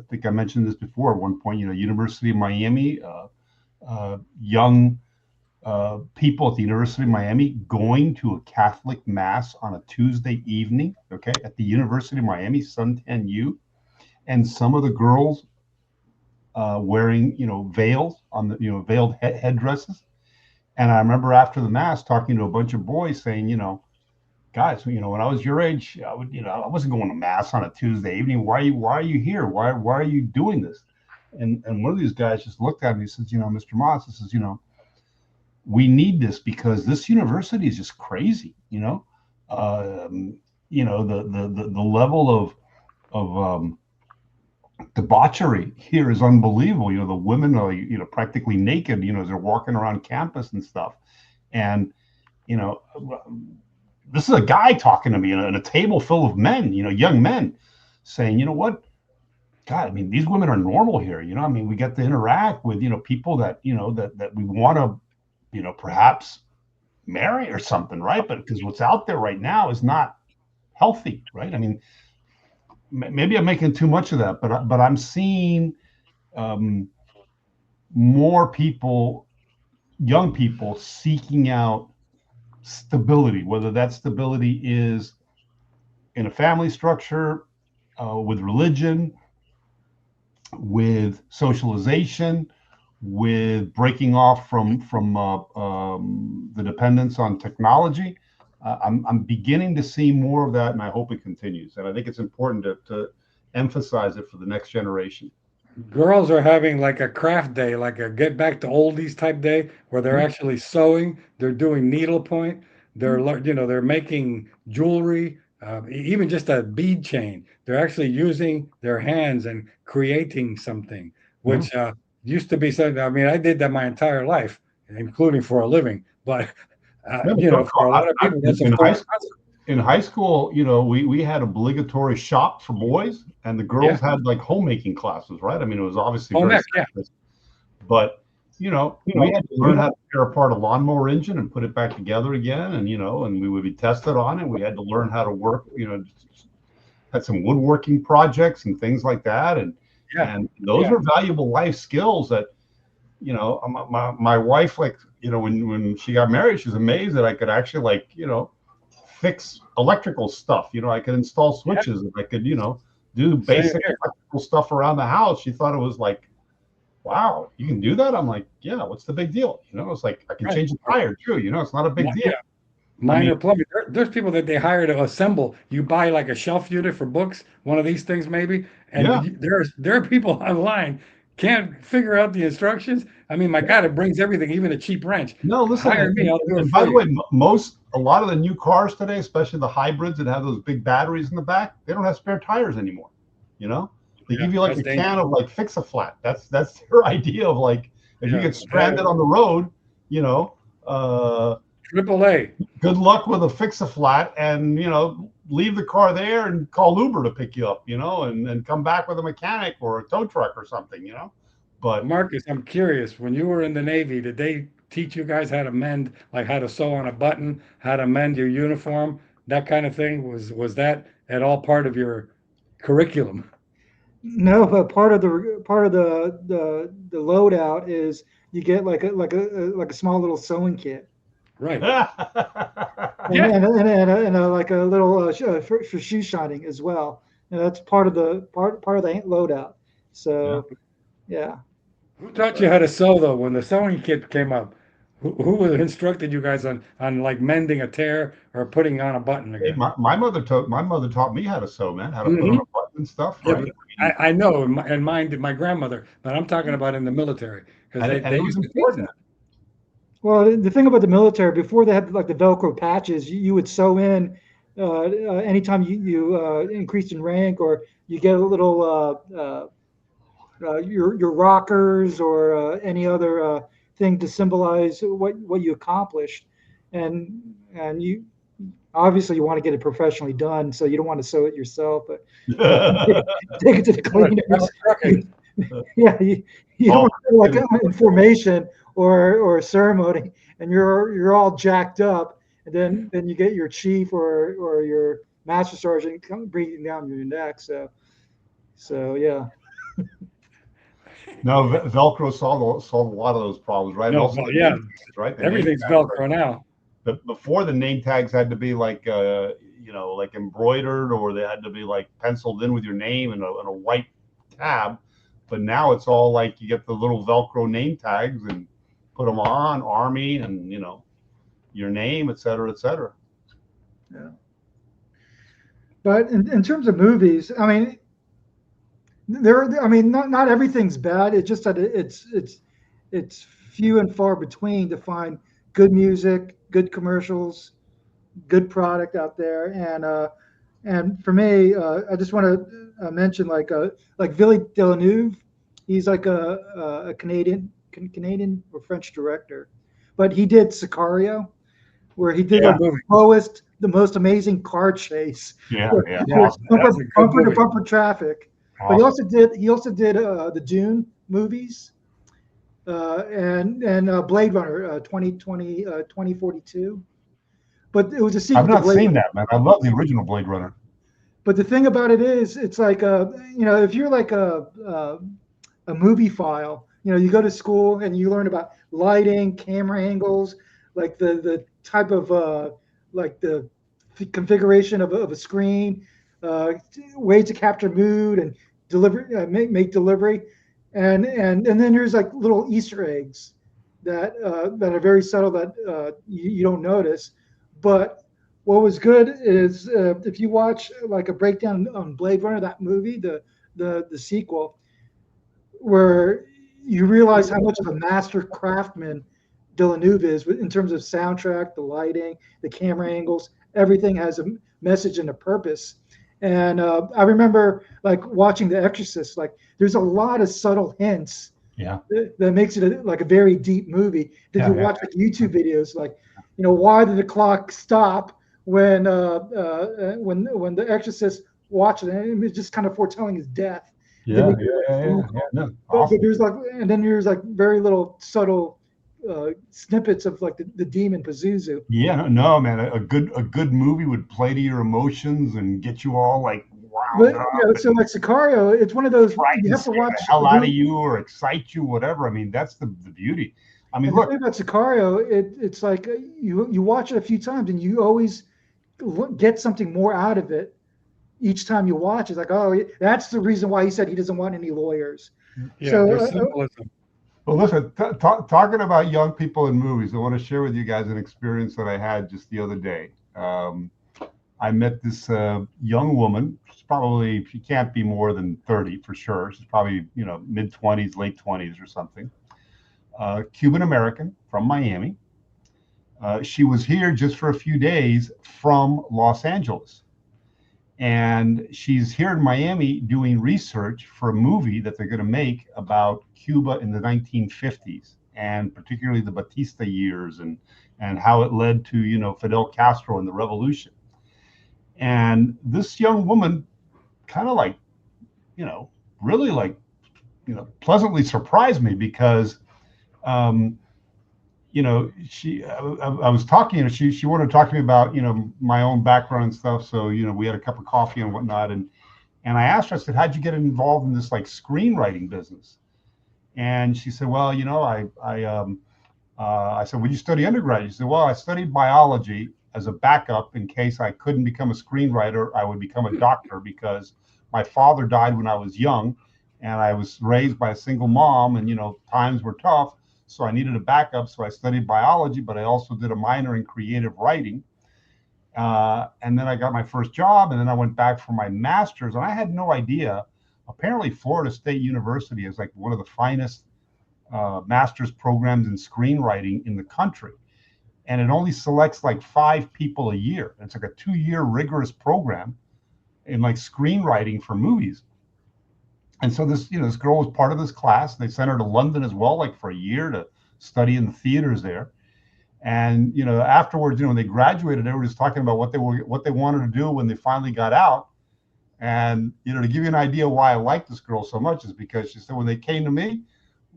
think I mentioned this before at one point. University of Miami, young people at the University of Miami going to a Catholic mass on a Tuesday evening, okay, at the University of Miami, Suntan U, and some of the girls wearing, veils on the, veiled headdresses. And I remember after the mass talking to a bunch of boys saying, guys, when I was your age, I would, I wasn't going to mass on a Tuesday evening. Why are you here? Why are you doing this? And one of these guys just looked at me and says, Mr. Moss, this is, we need this because this university is just crazy. The level of debauchery here is unbelievable. The women are, practically naked, as they're walking around campus and stuff. And, this is a guy talking to me in a table full of men, young men, saying, what? God, I mean, these women are normal here. I mean, we get to interact with, people that, that we want to, perhaps marry or something, right? But because what's out there right now is not healthy, right? I mean, maybe I'm making too much of that, but I'm seeing more people, young people, seeking out stability, whether that stability is in a family structure, with religion, with socialization, with breaking off from the dependence on technology. I'm beginning to see more of that, and I hope it continues. And I think it's important to emphasize it for the next generation. Girls are having like a craft day, like a get back to oldies type day, where they're actually sewing, they're doing needlepoint, they're making jewelry, even just a bead chain. They're actually using their hands and creating something, Yeah. which used to be something. I mean, I did that my entire life, including for a living. But Yeah, for a lot of people, that's a in foreign concept. high school, we had obligatory shops for boys, and the Yeah, girls had like homemaking classes, right? I mean, it was obviously home very ec, yeah. sexist, but we had to learn how to tear apart a lawnmower engine and put it back together again, and we would be tested on it. We had to learn how to work, had some woodworking projects and things like that, and Yeah, those yeah, were valuable life skills that my wife, like, when she got married, she was amazed that I could actually, like, fix electrical stuff. I could install yeah. switches. If I could, do Same basic here. electrical stuff around the house. She thought it was like, wow, you can do that. I'm like, yeah, what's the big deal? It's like, I can Right. change a tire too. It's not a big deal. Yeah. I mean, Minor plumbing. There's people that they hire to assemble. You buy like a shelf unit for books, one of these things maybe, and yeah, there are people online can't figure out the instructions. I mean, my God, it brings everything, even a cheap wrench. no, listen, Hire me, I'll do it and by for the you. way, a lot of the new cars today, especially the hybrids that have those big batteries in the back, they don't have spare tires anymore. They Yeah, give you like that's a can dangerous. of like Fix-A-Flat. That's their idea of like, if you Yeah, get stranded on the road, you know, uh, triple A. good luck with a Fix-A-Flat, and leave the car there and call Uber to pick you up, and come back with a mechanic or a tow truck or something. But Marcus, I'm curious. When you were in the Navy, did they teach you guys how to mend, like how to sew on a button, how to mend your uniform, that kind of thing? Was that at all part of your curriculum? No, but part of the loadout is you get like a small little sewing kit Right. and Yeah. like a little for shoe shining as well. And that's part of the loadout. Yeah. So yeah. Who taught you how to sew though when the sewing kit came up? Who instructed you guys on like mending a tear or putting on a button Hey, again? my mother taught me how to sew, man, how to put on Hmm. a button and stuff, Yeah, right? but I mean, I know, and mine did my grandmother, but I'm talking about in the military because and they it was used to teach important. that. Well, the thing about the military, before they had like the Velcro patches, you would sew in anytime you increased in rank or you get a little your rockers or any other thing to symbolize what you accomplished, and you obviously you want to get it professionally done, so you don't want to sew it yourself, but take it to the Metal cleaners. trucking. Yeah, you don't Oh, want to feel like in formation or a ceremony, and you're all jacked up, and then you get your chief or your master sergeant breathing down your neck. So yeah. no, Velcro solved a lot of those problems, right? And No, also but the yeah, name tags, right? The name everything's tags, right? Velcro now. Before the name tags had to be like, like embroidered, or they had to be like penciled in with your name and a white tab. But now it's all like you get the little Velcro name tags and put them on, Army, and your name, et cetera, et cetera. Yeah. But in terms of movies, I mean, I mean, not everything's bad. It's just that it's few and far between to find good music, good commercials, good product out there. And for me, I just want to mention like Villy Villeneuve. He's like a Canadian or French director, but he did Sicario, where he did Good like Yeah, movie. the most amazing car chase, yeah, where, yeah. Yeah, where Awesome, bumper, that's a good bumper to movie. bumper traffic. But he awesome. also did the Dune movies and Blade Runner 2042. But it was a I've sequel to not Blade seen Runner. that, man. I love the original Blade Runner. But the thing about it is, it's like if you're like a movie file, you go to school and you learn about lighting, camera angles, like the type of like the configuration of a screen, uh, ways to capture mood and deliver make delivery, and then there's like little Easter eggs that are very subtle that you don't notice, but what was good is if you watch like a breakdown on Blade Runner, that movie, the sequel, where you realize how much of a master craftsman Villeneuve is in terms of soundtrack, the lighting, the camera angles, everything has a message and a purpose. And I remember like watching The Exorcist, like there's a lot of subtle hints Yeah, that makes it like a very deep movie. Then yeah, you yeah. watch like YouTube videos, like why did the clock stop when the Exorcist watched it? And it was just kind of foretelling his death. And then Yeah, you get yeah, like a yeah, phone yeah, yeah. call. No, But awesome. there's like, and then there's like very little subtle snippets of like the demon Pazuzu. Yeah, no, man. A good movie would play to your emotions and get you all like wound But up so and like Sicario, it's one of those you frightened, have to scare the watch hell the out of movie. you or excite you, whatever. I mean, that's the beauty. I mean, And the look, thing about Sicario, it's like you watch it a few times and you always get something more out of it each time you watch. It's like, oh, that's the reason why he said he doesn't want any lawyers. Yeah, So, there's symbolism. well, listen, talking about young people in movies, I want to share with you guys an experience that I had just the other day. I met this young woman. She can't be more than 30 for sure. She's probably, mid 20s, late 20s or something. Cuban American from Miami. She was here just for a few days from Los Angeles. And she's here in Miami doing research for a movie that they're going to make about Cuba in the 1950s, and particularly the Batista years and how it led to Fidel Castro and the revolution. And this young woman kind of like you know really like pleasantly surprised me because um, I was talking, she wanted to talk to me about my own background and stuff. So we had a cup of coffee and whatnot, And I asked her, I said, how'd you get involved in this like screenwriting business? And she said, well, I said, would you study undergrad? She said, well, I studied biology as a backup in case I couldn't become a screenwriter. I would become a doctor because my father died when I was young and I was raised by a single mom, and times were tough. So I needed a backup. So I studied biology, but I also did a minor in creative writing. And then I got my first job, and then I went back for my master's, and I had no idea. Apparently, Florida State University is like one of the finest master's programs in screenwriting in the country. And it only selects like 5 people a year. It's like a 2-year rigorous program in like screenwriting for movies. And so this girl was part of this class. They sent her to London as well, like for a year to study in the theaters there. And afterwards, when they graduated, they were just talking about what they wanted to do when they finally got out. And to give you an idea why I like this girl so much is because she said when they came to me,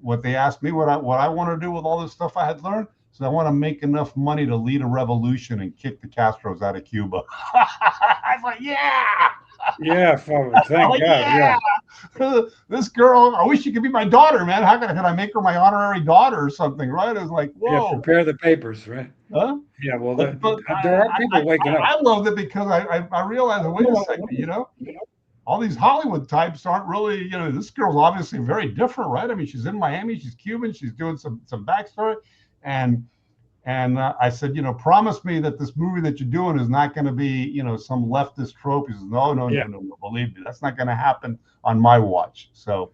what they asked me what I want to do with all this stuff I had learned. So I want to make enough money to lead a revolution and kick the Castros out of Cuba. I was like, yeah. Yeah, thank God. Yeah. This girl, I wish she could be my daughter, man. How can I make her my honorary daughter or something, right? It was like, whoa. Yeah, prepare the papers, right? Huh? Yeah, well, there are people waking up. I loved it because I realized, wait a second, all these Hollywood types aren't really, this girl's obviously very different, right? I mean, she's in Miami, she's Cuban, she's doing some backstory. And I said, promise me that this movie that you're doing is not going to be, some leftist trope. He says, no, believe me, that's not going to happen on my watch. So,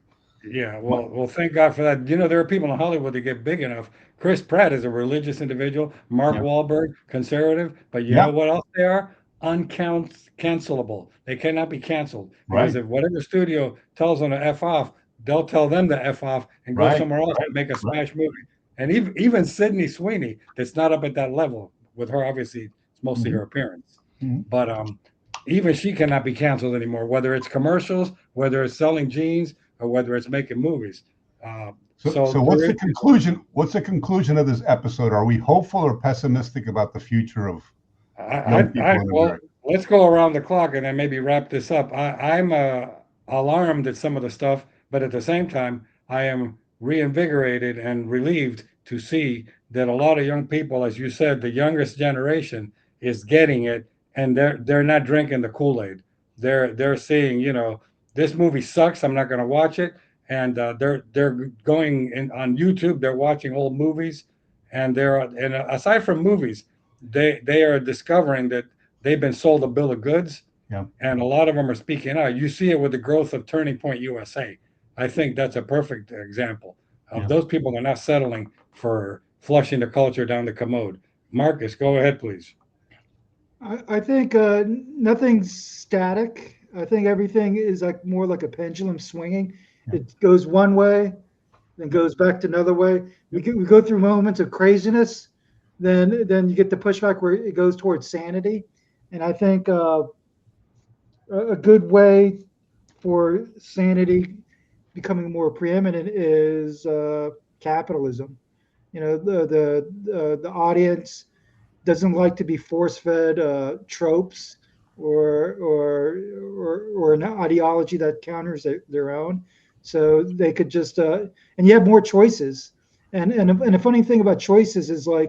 yeah, well, thank God for that. There are people in Hollywood that get big enough. Chris Pratt is a religious individual. Mark Wahlberg, conservative. But you know what else they are? Uncancelable. They cannot be canceled because if whatever studio tells them to F off, they'll tell them to F off and go somewhere else and make a smash movie. And even Sydney Sweeney, that's not up at that level. With her, obviously, it's mostly her appearance. But even she cannot be canceled anymore, whether it's commercials, whether it's selling jeans, or whether it's making movies. So what's the conclusion? What's the conclusion of this episode? Are we hopeful or pessimistic about the future of young people in America? Let's go around the clock and then maybe wrap this up. I'm alarmed at some of the stuff, but at the same time, I am reinvigorated and relieved to see that a lot of young people, as you said, the youngest generation is getting it, and they're not drinking the Kool-Aid. They're seeing, this movie sucks. I'm not going to watch it. And they're going on YouTube. They're watching old movies, and aside from movies, they are discovering that they've been sold a bill of goods. Yeah. And a lot of them are speaking out. You see it with the growth of Turning Point USA. I think that's a perfect example of those people that are not settling for flushing the culture down the commode. Marcus, go ahead, please. I think nothing's static. I think everything is more like a pendulum swinging. It goes one way, then goes back to another way. We go through moments of craziness, then you get the pushback where it goes towards sanity. And I think a good way for sanity becoming more preeminent is capitalism. The audience doesn't like to be force-fed tropes or an ideology that counters their own. So they could just and you have more choices. And a funny thing about choices is they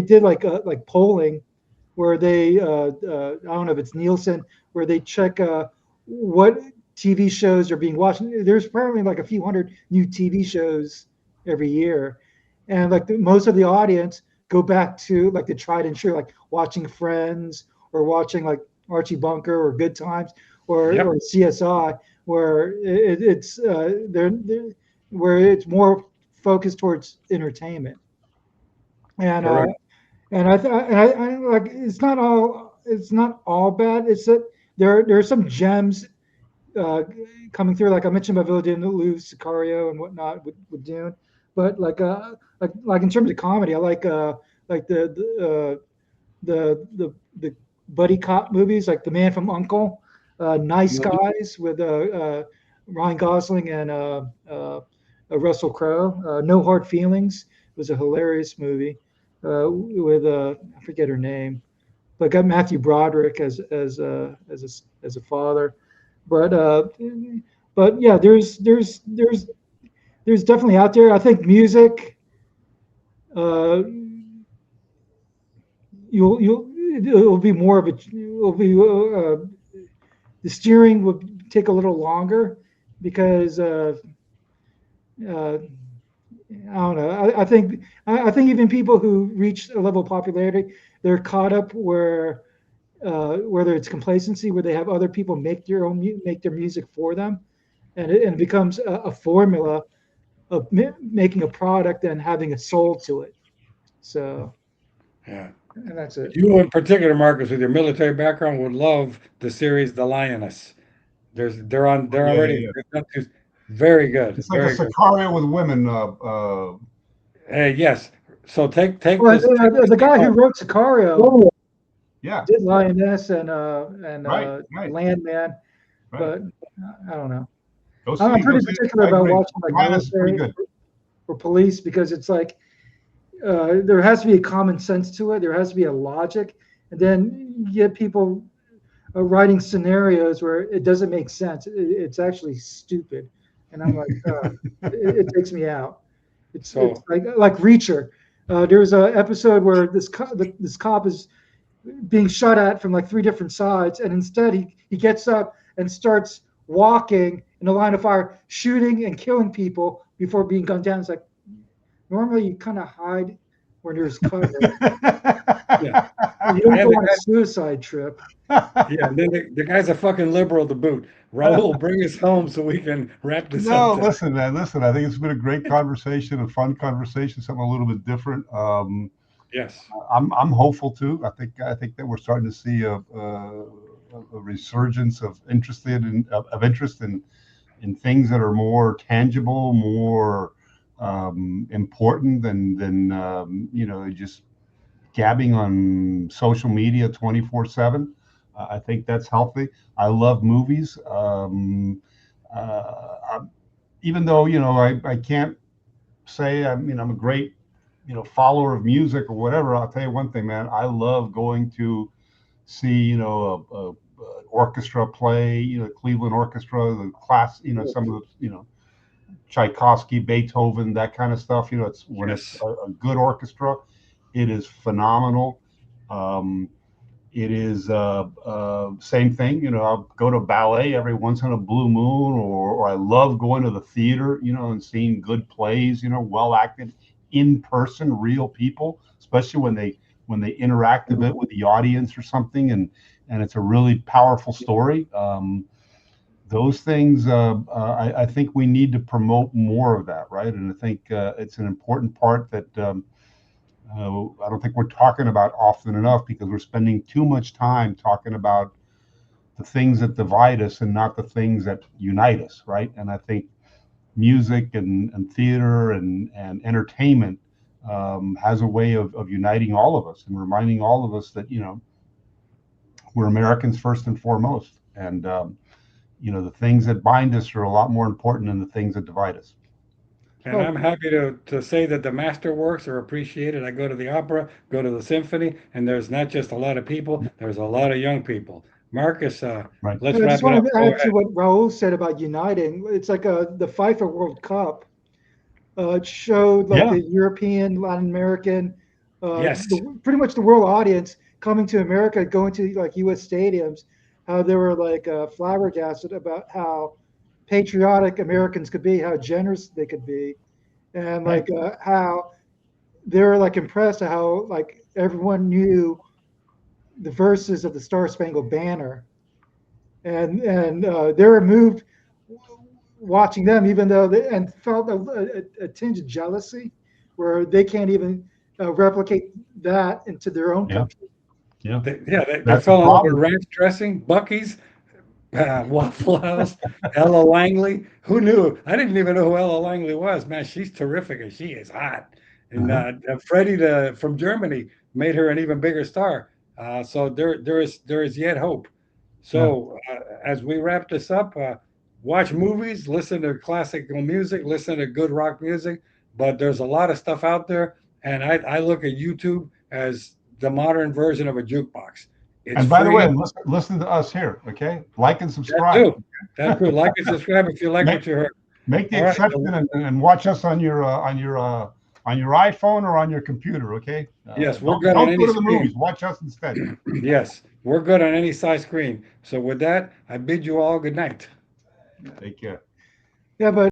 did like polling where they I don't know if it's Nielsen, where they check what TV shows are being watched. There's apparently like a few hundred new TV shows every year, and most of the audience go back to like the tried and true, like watching Friends or watching like Archie Bunker or Good Times or CSI, where where it's more focused towards entertainment. And I like it's not all bad. It's that there are some gems coming through. Like I mentioned about Villeneuve, Sicario, and whatnot with Dune. But like in terms of comedy, I like the buddy cop movies, like The Man from U.N.C.L.E., Nice Guys with Ryan Gosling and Russell Crowe. No Hard Feelings was a hilarious movie with I forget her name, but got Matthew Broderick as a father. But yeah, there's definitely out there. I think music, uh, it'll be more of a it'll be the steering will take a little longer because uh, I don't know. I think even people who reach a level of popularity, they're caught up where whether it's complacency, where they have other people make their music for them, and it becomes a formula of making a product and having a soul to it. So, Yeah. and that's it. You in particular, Marcus, with your military background, would love the series The Lioness. They're Yeah, yeah, already yeah. very good, It's like a very good. Sicario with women. Hey, yes. So take Well, this. Take this the guy who home. wrote Sicario Yeah, did Lioness and right, right, Landman, right. but I don't know. I'm Go pretty see it. particular I about agree. watching like Linus is pretty military good. or police because it's like there has to be a common sense to it. There has to be a logic, and then you get people writing scenarios where it doesn't make sense. It's actually stupid, and I'm like, it takes me out. It's So like Reacher. There's a episode where this cop is being shot at from like three different sides, and instead he gets up and starts walking in a line of fire, shooting and killing people before being gunned down. It's like normally you kind of hide when there's cover. yeah, You don't and go the on a guy, suicide trip. yeah, and then the guy's a fucking liberal to boot. Raul, bring us home so we can wrap this up No, today. listen, man. Listen, I think it's been a great conversation, a fun conversation, something a little bit different. Yes. I'm hopeful too. I think that we're starting to see a resurgence of interest in things that are more tangible, more important than just gabbing on social media 24/7. I think that's healthy. I love movies. Even though I can't say I'm a great follower of music or whatever. I'll tell you one thing, man. I love going to see a orchestra play. Cleveland Orchestra, the class. Some of the Tchaikovsky, Beethoven, that kind of stuff. It's when it's Yes. a good orchestra, it is phenomenal. Um, it is same thing. I'll go to ballet every once in a blue moon, or I love going to the theater, and seeing good plays, well acted in person, real people, especially when they interact a bit with the audience or something, and it's a really powerful story. Those things, I think we need to promote more of that, right? And I think it's an important part that I don't think we're talking about often enough because we're spending too much time talking about the things that divide us and not the things that unite us, right? And I think music and theater and entertainment has a way of uniting all of us and reminding all of us that, we're Americans first and foremost. And, the things that bind us are a lot more important than the things that divide us. And Oh, I'm happy to say that the masterworks are appreciated. I go to the opera, go to the symphony, and there's not just a lot of people, there's a lot of young people. Marcus, Right. let's I just wrap it wanted up. to Go add to ahead. what Raul said about uniting. It's like the FIFA World Cup. It showed like Yeah. the European, Latin American, Yes. pretty much the world audience coming to America, going to like U.S. stadiums, how they were like flabbergasted about how patriotic Americans could be, how generous they could be, and Right. like how they were like impressed at how like everyone knew the verses of the Star Spangled Banner, and they were moved watching them, even though they and felt a tinge of jealousy, where they can't even replicate that into their own Yeah. country. Yeah. They That's the fell in love with problem. ranch dressing, Bucky's, Waffle House, Ella Langley. Who knew? I didn't even know who Ella Langley was. Man, she's terrific and she is hot. And Uh-huh. Freddie from Germany made her an even bigger star. So there is yet hope. Yeah. So as we wrap this up, watch movies, listen to classical music, listen to good rock music. But there's a lot of stuff out there, and I look at YouTube as the modern version of a jukebox. It's And by the free. way, listen to us here, okay? Like and That subscribe. too. That too. Like and subscribe if you like Make- what you heard. Make the All right, exception and watch us on your iPhone or on your computer, okay? Yes, we're don't good on don't any go to the screen. movies. Watch us instead. Yes, we're good on any size screen. So with that, I bid you all good night. Take care. Yeah, but